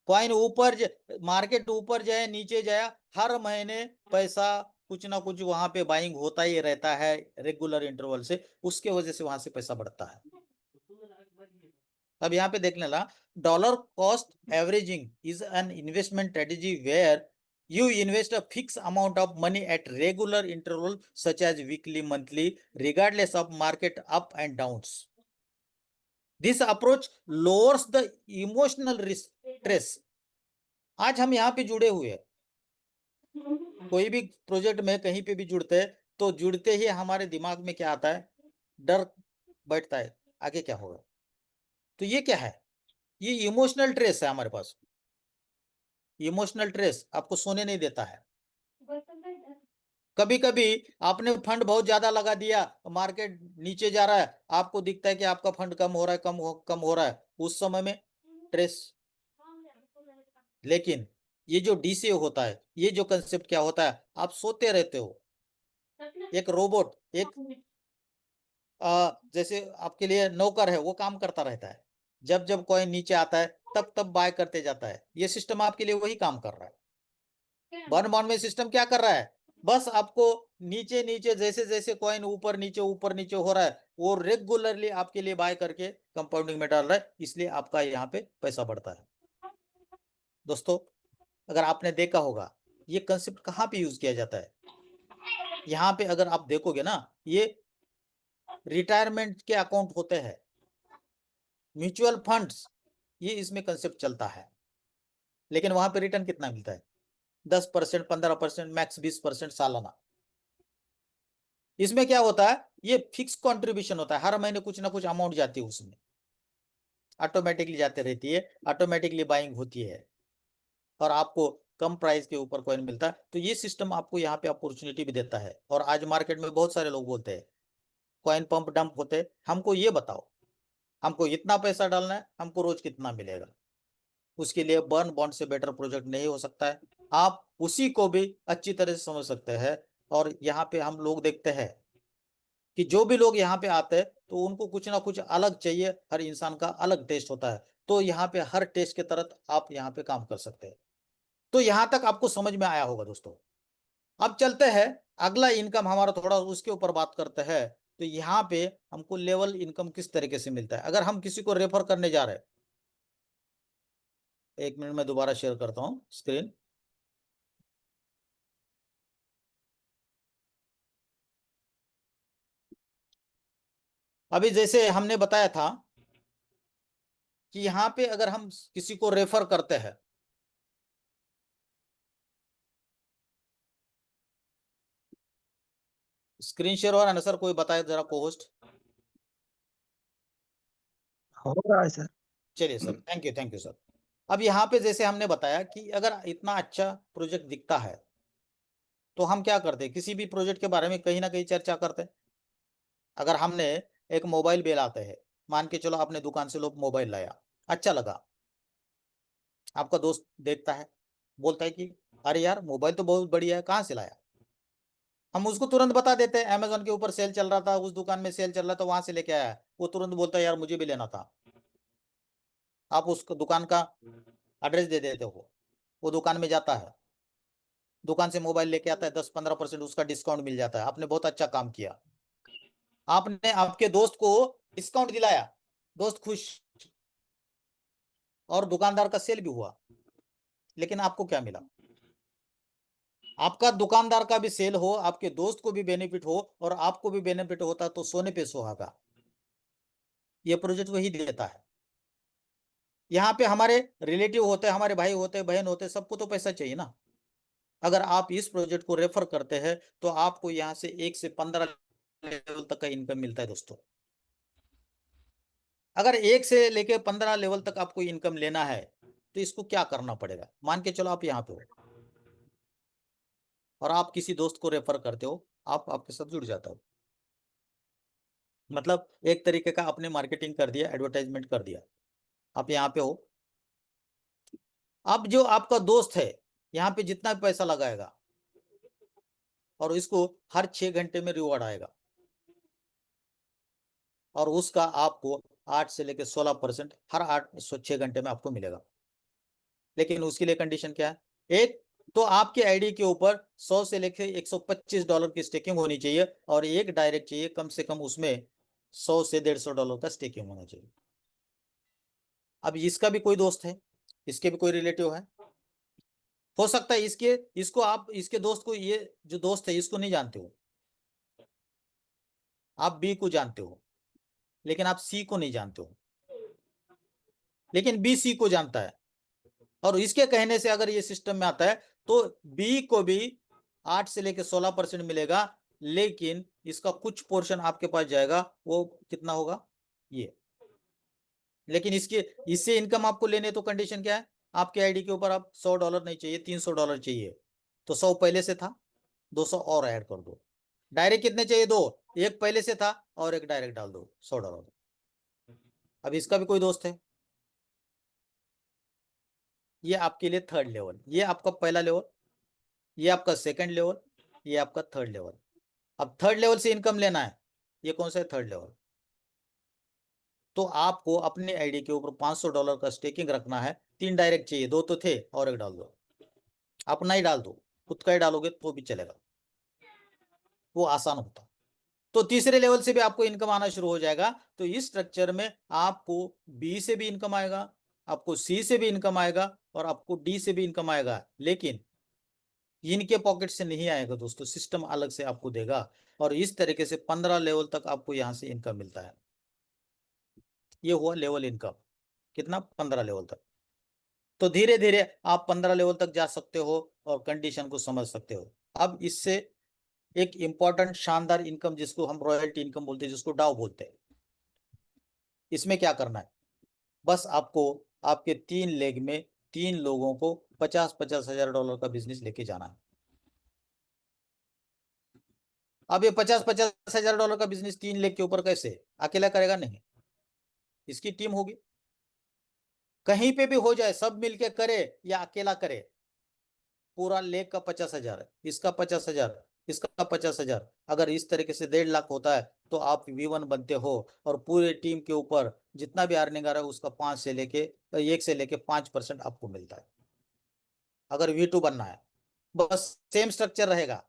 कॉइन ऊपर मार्केट ऊपर जाए नीचे जाए, हर महीने पैसा कुछ ना कुछ वहां पे बाइंग होता ही रहता है रेगुलर इंटरवल से, उसके वजह से वहां से पैसा बढ़ता है। अब यहाँ पे देखने ला, dollar cost averaging is an investment strategy where you invest a fixed amount of money at regular interval such as weekly, monthly, regardless of market up and downs. This approach lowers the emotional risk stress. आज हम यहाँ पे जुड़े हुए हैं, कोई भी project में कहीं पे भी जुड़ते हैं, तो जुड़ते ही हमारे दिमाग में क्या आता है, डर बैठता है, आगे क्या होगा। तो ये क्या है, ये इमोशनल ट्रेस है हमारे पास। इमोशनल ट्रेस आपको सोने नहीं देता है। कभी कभी आपने फंड बहुत ज्यादा लगा दिया, मार्केट नीचे जा रहा है, आपको दिखता है कि आपका फंड कम हो रहा है, कम हो रहा है, उस समय में ट्रेस। लेकिन ये जो डीसीए होता है, ये जो कंसेप्ट क्या होता है, आप सोते रहते हो, एक रोबोट, एक जैसे आपके लिए नौकर है, वो काम करता रहता है। जब जब कॉइन नीचे आता है तब तब बाय करते जाता है। ये सिस्टम आपके लिए वही काम कर रहा है। बर्न बॉन्ड में सिस्टम क्या कर रहा है, बस आपको नीचे नीचे जैसे जैसे कॉइन ऊपर नीचे हो रहा है, वो रेगुलरली आपके लिए बाय करके कंपाउंडिंग में डाल रहा है, इसलिए आपका यहाँ पे पैसा बढ़ता है। दोस्तों, अगर आपने देखा होगा ये कंसेप्ट कहाँ पे यूज किया जाता है, यहाँ पे अगर आप देखोगे ना, ये रिटायरमेंट के अकाउंट होते हैं, म्यूचुअल फंड्स, ये इसमें कंसेप्ट चलता है। लेकिन वहां पे रिटर्न कितना मिलता है, 10%, 15%, मैक्स 20% सालाना। इसमें क्या होता है, ये फिक्स कंट्रीब्यूशन होता है, हर महीने कुछ ना कुछ अमाउंट जाती है उसमें, ऑटोमेटिकली जाते रहती है, ऑटोमेटिकली बाइंग होती है और आपको कम प्राइस के ऊपर कॉइन मिलता है। तो ये सिस्टम आपको यहाँ पे अपॉर्चुनिटी भी देता है। और आज मार्केट में बहुत सारे लोग बोलते हैं कॉइन पंप डंप होते हैं, हमको ये बताओ, हमको इतना पैसा डालना है, हमको रोज कितना मिलेगा। उसके लिए बर्न बॉन्ड से बेटर प्रोजेक्ट नहीं हो सकता है। आप उसी को भी अच्छी तरह से समझ सकते हैं। और यहाँ पे हम लोग देखते हैं कि जो भी लोग यहाँ पे आते हैं तो उनको कुछ ना कुछ अलग चाहिए, हर इंसान का अलग टेस्ट होता है। तो यहाँ पे हर टेस्ट के तरह आप यहाँ पे काम कर सकते हैं। तो यहाँ तक आपको समझ में आया होगा दोस्तों। अब चलते हैं अगला इनकम हमारा, थोड़ा उसके ऊपर बात करते हैं। तो यहाँ पे हमको लेवल इनकम किस तरीके से मिलता है, अगर हम किसी को रेफर करने जा रहे हैं। 1 मिनट में दोबारा शेयर करता हूँ स्क्रीन। अभी जैसे हमने बताया था कि यहाँ पे अगर हम किसी को रेफर करते हैं, स्क्रीन शेयर हो रहा है ना सर, कोई बताए जरा को होस्ट। हो रहा है सर। चलिए सर, थैंक यू सर। अब यहाँ पे जैसे हमने बताया कि अगर इतना अच्छा प्रोजेक्ट दिखता है तो हम क्या करते हैं, किसी भी प्रोजेक्ट के बारे में कहीं ना कहीं चर्चा करते हैं। अगर हमने एक मोबाइल बेलाते हैं, मान के चलो आपने दुकान से लोग मोबाइल लाया, अच्छा लगा, आपका दोस्त देखता है, बोलता है कि अरे यार मोबाइल तो बहुत बढ़िया है, कहाँ से लाया। हम उसको तुरंत बता देते हैं अमेजोन के ऊपर सेल चल रहा था, उस दुकान में सेल चल रहा था, वहां से लेके आया। वो तुरंत बोलता है यार मुझे भी लेना था। आप उस दुकान का एड्रेस दे देते हो, वो दुकान में जाता है, दुकान से मोबाइल लेके आता है, 10-15% उसका डिस्काउंट मिल जाता है। आपने बहुत अच्छा काम किया, आपने आपके दोस्त को डिस्काउंट दिलाया, दोस्त खुश, और दुकानदार का सेल भी हुआ। लेकिन आपको क्या मिला, आपका दुकानदार का भी सेल हो, आपके दोस्त को भी बेनिफिट हो और आपको भी बेनिफिट होता, तो सोने पे सुहागा। ये प्रोजेक्ट वही देता है। यहाँ पे हमारे रिलेटिव होते हैं, हमारे भाई होते हैं, बहन होते हैं, सबको तो पैसा चाहिए ना। अगर आप इस प्रोजेक्ट को रेफर करते हैं तो आपको यहाँ से 1 से 15 लेवल तक का इनकम मिलता है दोस्तों। अगर 1 से लेके 15 लेवल तक आपको इनकम लेना है तो इसको क्या करना पड़ेगा, मान के चलो आप यहाँ पे हो और आप किसी दोस्त को रेफर करते हो, आप आपके साथ जुड़ जाता हो, मतलब एक तरीके का आपने मार्केटिंग कर दिया, एडवर्टाइजमेंट कर दिया। आप यहाँ पे हो, अब जो आपका दोस्त है यहाँ पे जितना भी पैसा लगाएगा और इसको हर 6 घंटे में रिवॉर्ड आएगा, और उसका आपको 8 से लेकर 16% हर 6 घंटे में आपको मिलेगा। लेकिन उसके लिए कंडीशन क्या है, एक तो आपके आईडी के ऊपर 100 से लेकर 125 डॉलर की स्टेकिंग होनी चाहिए, और एक डायरेक्ट चाहिए, कम से कम उसमें 100 से 150 डॉलर का स्टेकिंग होना चाहिए। अब इसका भी कोई दोस्त है, इसके भी कोई रिलेटिव है, हो सकता है इसके इसको आप इसके दोस्त को, ये जो दोस्त है इसको नहीं जानते हो, आप बी को जानते हो लेकिन आप सी को नहीं जानते हो, लेकिन बी सी को जानता है। और इसके कहने से अगर ये सिस्टम में आता है तो बी को भी 8 से लेकर 16% मिलेगा, लेकिन इसका कुछ पोर्शन आपके पास जाएगा, वो कितना होगा ये। लेकिन इसके इससे इनकम आपको लेने, तो कंडीशन क्या है, आपके आईडी के ऊपर आप 100 डॉलर नहीं चाहिए, 300 डॉलर चाहिए। तो 100 पहले से था, 200 और ऐड कर दो। डायरेक्ट कितने चाहिए, दो, एक पहले से था और एक डायरेक्ट डाल दो 100 डॉलर। अब इसका भी कोई दोस्त है, ये आपके लिए थर्ड लेवल, ये आपका पहला लेवल, ये आपका सेकंड लेवल, ये आपका थर्ड लेवल। अब थर्ड लेवल से इनकम लेना है, ये कौन सा है, थर्ड लेवल। तो आपको अपने आईडी के ऊपर 500 डॉलर का स्टेकिंग रखना है। 3 डायरेक्ट चाहिए, 2 तो थे और एक डाल दो, अपना ही डाल दो, खुद का ही डालोगे तो भी चलेगा, वो आसान होता। तो तीसरे लेवल से भी आपको इनकम आना शुरू हो जाएगा। तो इस स्ट्रक्चर में आपको बी से भी इनकम आएगा, आपको सी से भी इनकम आएगा और आपको डी से भी इनकम आएगा, लेकिन इनके पॉकेट से नहीं आएगा दोस्तों, सिस्टम अलग से आपको देगा। और इस तरीके से 15 लेवल तक आपको यहां से इनकम मिलता है। ये हुआ लेवल इनकम, कितना, 15 लेवल तक। तो धीरे धीरे आप 15 लेवल तक जा सकते हो और कंडीशन को समझ सकते हो। अब इससे एक इंपॉर्टेंट शानदार इनकम जिसको हम रॉयल्टी इनकम बोलते हैं, जिसको डाउ बोलते हैं, इसमें क्या करना है, बस आपको आपके 3 लेग में 3 लोगों को 50-50 हजार डॉलर का बिजनेस लेके जाना है। अब ये 50-50 हजार डॉलर का बिजनेस 3 लेग के ऊपर कैसे, अकेला करेगा नहीं, इसकी टीम होगी। कहीं पे भी हो जाए, सब मिलके करे या अकेला करे, पूरा लेग का 50,000 है, इसका 50,000, इसका 50,000, अगर इस तरीके से 1.5 लाख होता है तो आप V1 बनते हो और पूरे टीम के ऊपर जितना भी अर्निंग आ रहा है उसका 5 से लेके 1 से लेके 5% आपको मिलता है। अगर V2 बनना है, बस सेम स्ट्रक्चर रहेगा,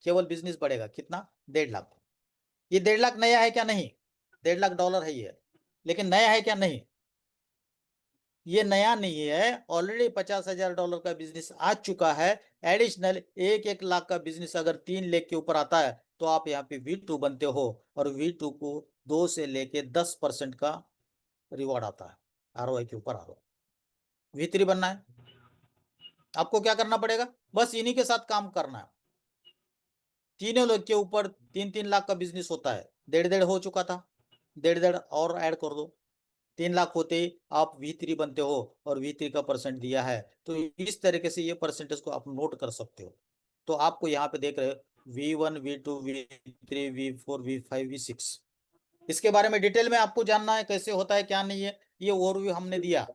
केवल बिजनेस बढ़ेगा कितना, 1.5 लाख। ये 1.5 लाख नया है क्या, नहीं, 1.5 लाख डॉलर है ये, लेकिन नया है क्या, नहीं, ये नया नहीं है, ऑलरेडी 50,000 डॉलर का बिजनेस आ चुका है। एडिशनल 1-1 लाख का बिजनेस अगर 3 लेख के ऊपर आता है तो आप यहाँ पे V2 बनते हो और V2 को 2 से लेके 10% का रिवॉर्ड आता है, ROI के ऊपर ROI। V3 बनना है, आपको क्या करना पड़ेगा, बस इन्हीं के साथ काम करना है। तीनों लोग के ऊपर 3-3 लाख का बिजनेस होता है, 1.5 हो चुका था, 1.5 और ऐड कर दो, 3 लाख होते ही आप V3 बनते हो और V3 का परसेंट दिया है। तो इस तरीके से ये परसेंटेज को आप नोट कर सकते हो। तो आपको यहाँ पे देख रहे हो V1, V2, V3, V4, V5, V6, इसके बारे में डिटेल में आपको जानना है कैसे होता है क्या नहीं है, ये ओवरव्यू हमने दिया।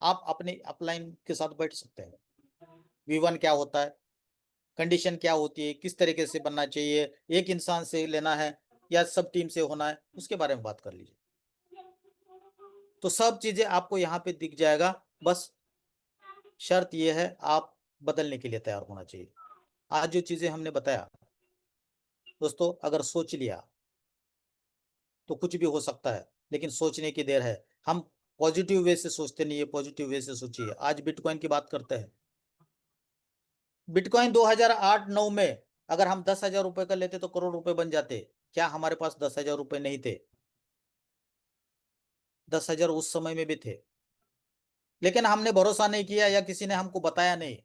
आप अपने अपलाइन के साथ बैठ सकते हैं, V1 क्या होता है, कंडीशन क्या होती है, किस तरीके से बनना चाहिए, एक इंसान से लेना है या सब टीम से होना है, उसके बारे में बात कर लीजिए। तो सब चीजें आपको यहाँ पे दिख जाएगा, बस शर्त यह है आप बदलने के लिए तैयार होना चाहिए। आज जो चीजें हमने बताया दोस्तों, अगर सोच लिया तो कुछ भी हो सकता है, लेकिन सोचने की देर है। हम पॉजिटिव वे से सोचते नहीं है, पॉजिटिव वे से सोचिए। आज बिटकॉइन की बात करते हैं। बिटकॉइन 2008-9 में अगर हम 10,000 रुपए का लेते तो करोड़ रुपए बन जाते। क्या हमारे पास 10,000 रुपए नहीं थे? 10,000 उस समय में भी थे, लेकिन हमने भरोसा नहीं किया या किसी ने हमको बताया नहीं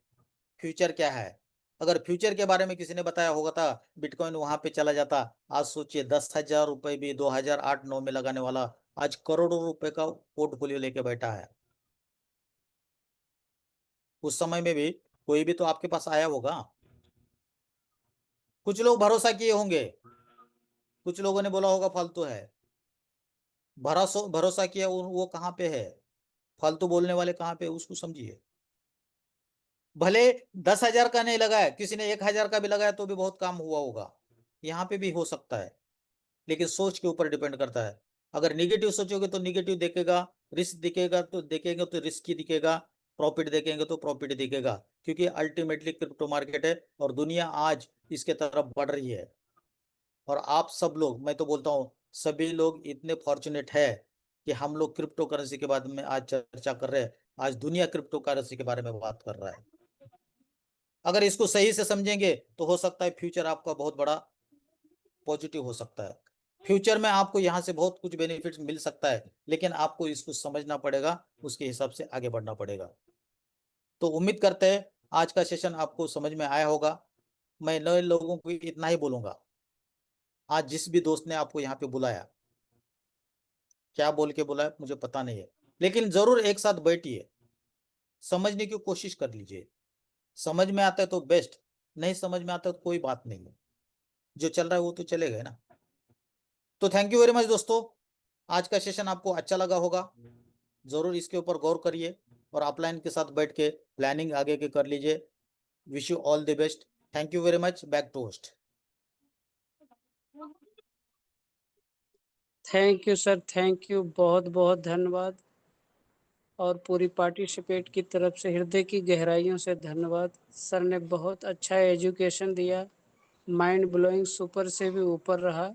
फ्यूचर क्या है। अगर फ्यूचर के बारे में किसी ने बताया होगा था, बिटकॉइन वहां पे चला जाता। आज सोचिए 10,000 रुपए भी 2008-9 में लगाने वाला आज करोड़ों रुपए का पोर्टफोलियो लेके बैठा है। उस समय में भी कोई भी तो आपके पास आया होगा। कुछ लोग भरोसा किए होंगे, कुछ लोगों ने बोला होगा फालतू है। भरोसा भरोसा किया वो कहाँ पे है, फालतू बोलने वाले कहाँ पे, उसको समझिए। भले 10,000 का नहीं लगाया, किसी ने 1,000 का भी लगाया तो भी बहुत काम हुआ होगा। यहाँ पे भी हो सकता है, लेकिन सोच के ऊपर डिपेंड करता है। अगर निगेटिव सोचोगे तो निगेटिव दिखेगा, रिस्क दिखेगा तो देखेंगे तो रिस्क ही दिखेगा, प्रॉफिट देखेंगे तो प्रॉफिट दिखेगा, क्योंकि अल्टीमेटली क्रिप्टो मार्केट है और दुनिया आज इसके तरफ बढ़ रही है। और आप सब लोग, मैं तो बोलता हूँ सभी लोग इतने फॉर्चुनेट है कि हम लोग क्रिप्टो करेंसी के बारे में आज चर्चा कर रहे हैं। आज दुनिया क्रिप्टो करेंसी के बारे में बात कर रहा है। अगर इसको सही से समझेंगे तो हो सकता है फ्यूचर आपका बहुत बड़ा पॉजिटिव हो सकता है। फ्यूचर में आपको यहाँ से बहुत कुछ बेनिफिट्स मिल सकता है, लेकिन आपको इसको समझना पड़ेगा, उसके हिसाब से आगे बढ़ना पड़ेगा। तो उम्मीद करते हैं आज का सेशन आपको समझ में आया होगा। मैं नए लोगों को इतना ही बोलूंगा, आज जिस भी दोस्त ने आपको यहाँ पे बुलाया, क्या बोल के बुलाया मुझे पता नहीं है, लेकिन जरूर एक साथ बैठिए, समझने की कोशिश कर लीजिए। समझ में आता है तो बेस्ट, नहीं समझ में आता तो कोई बात नहीं है, जो चल रहा है वो तो चलेगा ना। तो थैंक यू वेरी मच दोस्तों, आज का सेशन आपको अच्छा लगा होगा। जरूर इसके ऊपर गौर करिए और अपलाइन के साथ बैठ के प्लानिंग आगे के कर लीजिए। Wish you all the best. Thank you very much. Back to host. Thank you sir, thank you, बहुत बहुत धन्यवाद। और पूरी पार्टिसिपेट की तरफ से हृदय की गहराइयों से धन्यवाद। सर ने बहुत अच्छा एजुकेशन दिया, माइंड ब्लोइंग, सुपर से भी ऊपर रहा।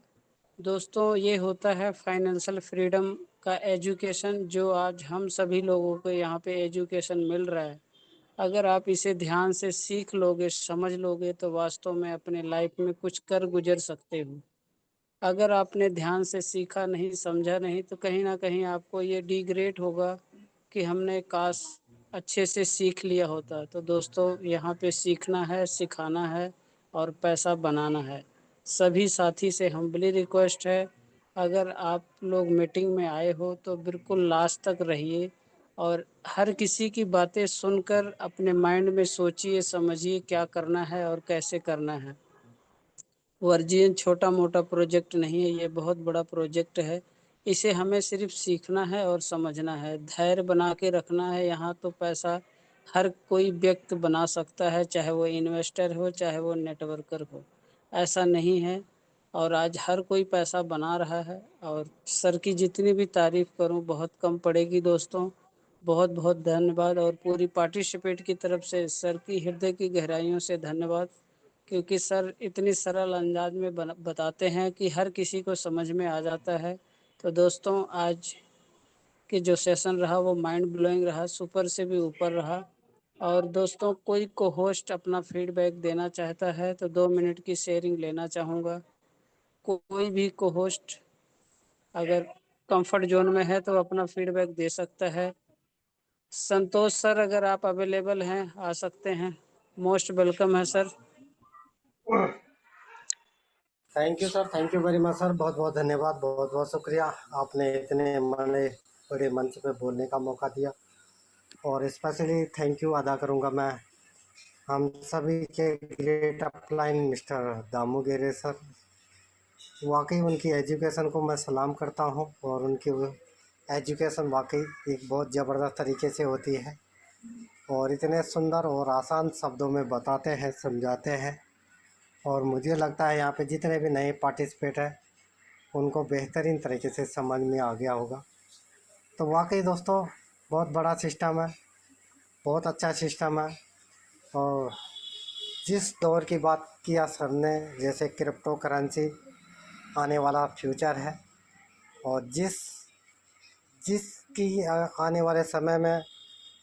दोस्तों, ये होता है फाइनेंशियल फ्रीडम का एजुकेशन, जो आज हम सभी लोगों को यहाँ पे एजुकेशन मिल रहा है। अगर आप इसे ध्यान से सीख लोगे, समझ लोगे, तो वास्तव में अपने लाइफ में कुछ कर गुजर सकते हो। अगर आपने ध्यान से सीखा नहीं, समझा नहीं, तो कहीं ना कहीं आपको ये डिग्रेड होगा कि हमने काश अच्छे से सीख लिया होता। तो दोस्तों यहाँ पे सीखना है, सिखाना है और पैसा बनाना है। सभी साथी से हम्बली रिक्वेस्ट है, अगर आप लोग मीटिंग में आए हो तो बिल्कुल लास्ट तक रहिए और हर किसी की बातें सुनकर अपने माइंड में सोचिए, समझिए क्या करना है और कैसे करना है। वर्जियन छोटा मोटा प्रोजेक्ट नहीं है, ये बहुत बड़ा प्रोजेक्ट है। इसे हमें सिर्फ सीखना है और समझना है, धैर्य बना के रखना है। यहाँ तो पैसा हर कोई व्यक्ति बना सकता है, चाहे वो इन्वेस्टर हो, चाहे वो नेटवर्कर हो, ऐसा नहीं है। और आज हर कोई पैसा बना रहा है और सर की जितनी भी तारीफ़ करूँ बहुत कम पड़ेगी दोस्तों। बहुत बहुत धन्यवाद और पूरी पार्टिसिपेट की तरफ से सर की हृदय की गहराइयों से धन्यवाद, क्योंकि सर इतनी सरल अंदाज में बताते हैं कि हर किसी को समझ में आ जाता है। तो दोस्तों आज के जो सेशन रहा वो माइंड ब्लोइंग रहा, सुपर से भी ऊपर रहा। और दोस्तों कोई को होस्ट अपना फीडबैक देना चाहता है तो 2 मिनट की शेयरिंग लेना चाहूँगा। कोई भी को होस्ट अगर कंफर्ट जोन में है तो अपना फीडबैक दे सकता है। संतोष सर अगर आप अवेलेबल हैं आ सकते हैं, मोस्ट वेलकम है sir. Thank you sir, thank you very much sir, बहुत बहुत धन्यवाद, बहुत बहुत शुक्रिया, आपने इतने बड़े मंच पे बोलने का मौका दिया। और स्पेशली थैंक यू अदा करूंगा मैं हम सभी के great upline mister Damu गेरे sir. वाकई उनकी एजुकेशन को मैं सलाम करता हूं और उनकी एजुकेशन वाकई एक बहुत ज़बरदस्त तरीके से होती है और इतने सुंदर और आसान शब्दों में बताते हैं, समझाते हैं। और मुझे लगता है यहाँ पे जितने भी नए पार्टिसिपेट हैं उनको बेहतरीन तरीके से समझ में आ गया होगा। तो वाकई दोस्तों बहुत बड़ा सिस्टम है, बहुत अच्छा सिस्टम है। और जिस दौर की बात किया सर ने, जैसे क्रिप्टो करेंसी आने वाला फ्यूचर है और जिसकी आने वाले समय में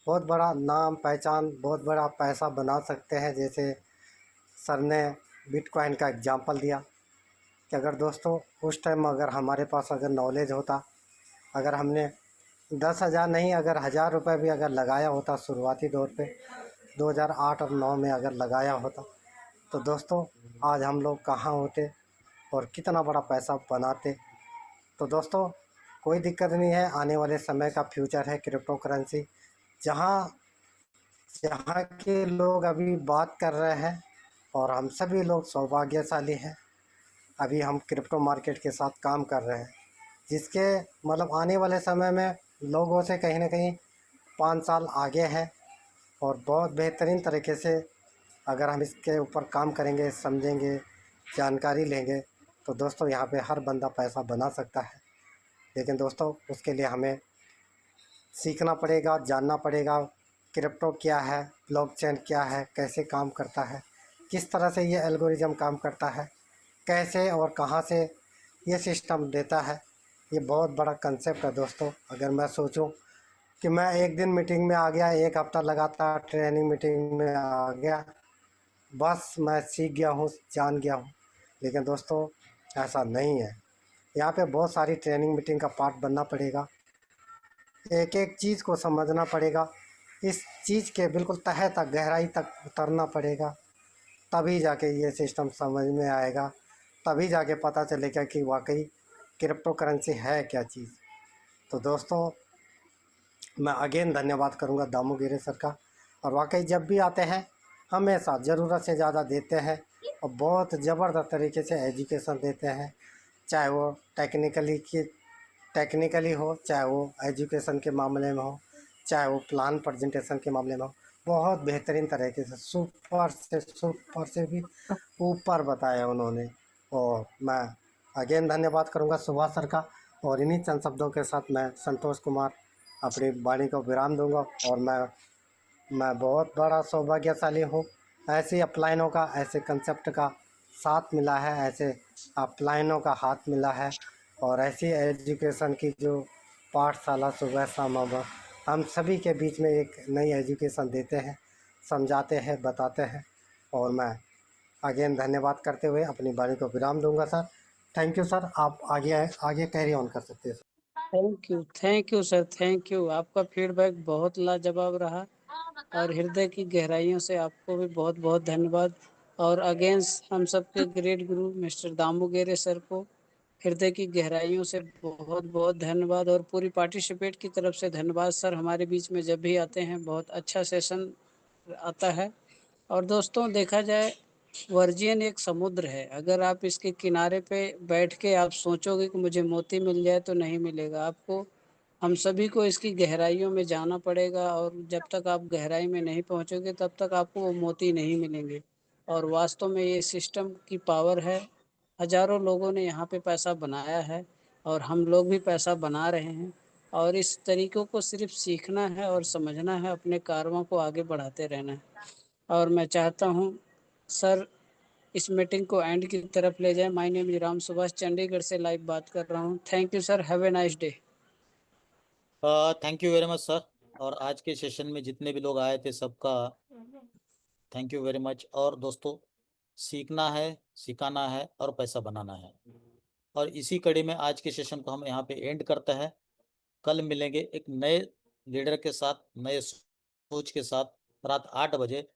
बहुत बड़ा नाम पहचान, बहुत बड़ा पैसा बना सकते हैं। जैसे सर ने बिटकॉइन का एग्जांपल दिया कि अगर दोस्तों उस टाइम अगर हमारे पास अगर नॉलेज होता, अगर हमने 10,000 नहीं अगर 1,000 रुपये भी अगर लगाया होता शुरुआती दौर पे 2008 और 9 में अगर लगाया होता, तो दोस्तों आज हम लोग कहाँ होते और कितना बड़ा पैसा बनाते। तो दोस्तों कोई दिक्कत नहीं है, आने वाले समय का फ्यूचर है क्रिप्टो करेंसी। जहाँ जहाँ के लोग अभी बात कर रहे हैं और हम सभी लोग सौभाग्यशाली हैं, अभी हम क्रिप्टो मार्केट के साथ काम कर रहे हैं, जिसके मतलब आने वाले समय में लोगों से कहीं ना कहीं 5 साल आगे हैं। और बहुत बेहतरीन तरीके से अगर हम इसके ऊपर काम करेंगे, समझेंगे, जानकारी लेंगे, तो दोस्तों यहाँ पे हर बंदा पैसा बना सकता है। लेकिन दोस्तों उसके लिए हमें सीखना पड़ेगा, जानना पड़ेगा क्रिप्टो क्या है, ब्लॉकचेन क्या है, कैसे काम करता है, किस तरह से ये एल्गोरिज्म काम करता है, कैसे और कहाँ से ये सिस्टम देता है। ये बहुत बड़ा कंसेप्ट है दोस्तों। अगर मैं सोचूं कि मैं एक दिन मीटिंग में आ गया, एक हफ्ता लगातार ट्रेनिंग मीटिंग में आ गया, बस मैं सीख गया हूँ, जान गया हूँ, लेकिन दोस्तों ऐसा नहीं है। यहाँ पे बहुत सारी ट्रेनिंग मीटिंग का पार्ट बनना पड़ेगा, एक एक चीज़ को समझना पड़ेगा, इस चीज़ के बिल्कुल तह तक गहराई तक उतरना पड़ेगा, तभी जाके ये सिस्टम समझ में आएगा, तभी जाके पता चलेगा कि वाकई क्रिप्टो करेंसी है क्या चीज़। तो दोस्तों मैं अगेन धन्यवाद करूंगा दामू गिरे सर का। और वाकई जब भी आते हैं हमेशा ज़रूरत से ज़्यादा देते हैं और बहुत ज़बरदस्त तरीके से एजुकेशन देते हैं, चाहे वो टेक्निकली हो, चाहे वो एजुकेशन के मामले में हो, चाहे वो प्लान प्रेजेंटेशन के मामले में हो। बहुत बेहतरीन तरीके से सुपर से भी ऊपर बताया उन्होंने। और मैं अगेन धन्यवाद करूंगा सुभाष सर का। और इन्हीं चंद शब्दों के साथ मैं संतोष कुमार अपनी वाणी को विराम दूंगा। और मैं बहुत बड़ा सौभाग्यशाली हूँ, ऐसे अपलाइनों का, ऐसे कंसेप्ट का साथ मिला है, ऐसे अपलाइनों का हाथ मिला है और ऐसी एजुकेशन की जो पाठशाला सुबह शाम हम सभी के बीच में एक नई एजुकेशन देते हैं, समझाते हैं, बताते हैं। और मैं अगेन धन्यवाद करते हुए अपनी वाणी को विराम दूंगा सर। थैंक यू सर, आप आगे कैरी ऑन कर सकते हैं। Thank you sir, thank you. आपका फीडबैक बहुत लाजवाब रहा और हृदय की गहराइयों से आपको भी बहुत बहुत धन्यवाद। और अगेंस्ट हम सबके ग्रेट गुरु मिस्टर दामू गेरे सर को हृदय की गहराइयों से बहुत बहुत धन्यवाद। और पूरी पार्टिसिपेट की तरफ से धन्यवाद सर, हमारे बीच में जब भी आते हैं बहुत अच्छा सेशन आता है। और दोस्तों देखा जाए वर्जियन एक समुद्र है, अगर आप इसके किनारे पे बैठ के आप सोचोगे कि मुझे मोती मिल जाए तो नहीं मिलेगा आपको। हम सभी को इसकी गहराइयों में जाना पड़ेगा, और जब तक आप गहराई में नहीं पहुंचोगे तब तक आपको वो मोती नहीं मिलेंगे। और वास्तव में ये सिस्टम की पावर है। हजारों लोगों ने यहाँ पे पैसा बनाया है और हम लोग भी पैसा बना रहे हैं। और इस तरीकों को सिर्फ सीखना है और समझना है, अपने कार्यों को आगे बढ़ाते रहना है। और मैं चाहता हूँ सर इस मीटिंग को एंड की तरफ ले जाए। My name is Ram Subhash, Chandigarh से लाइव बात कर रहा हूँ। Thank you sir, have a nice day. Thank you very much sir. और आज के सेशन में जितने भी लोग आए थे सबका थैंक यू वेरी मच। और दोस्तों, सीखना है, सिखाना है और पैसा बनाना है। और इसी कड़ी में आज के सेशन को हम यहाँ पे एंड करते हैं। कल मिलेंगे एक नए लीडर के साथ, नए सोच के साथ, रात 8 बजे।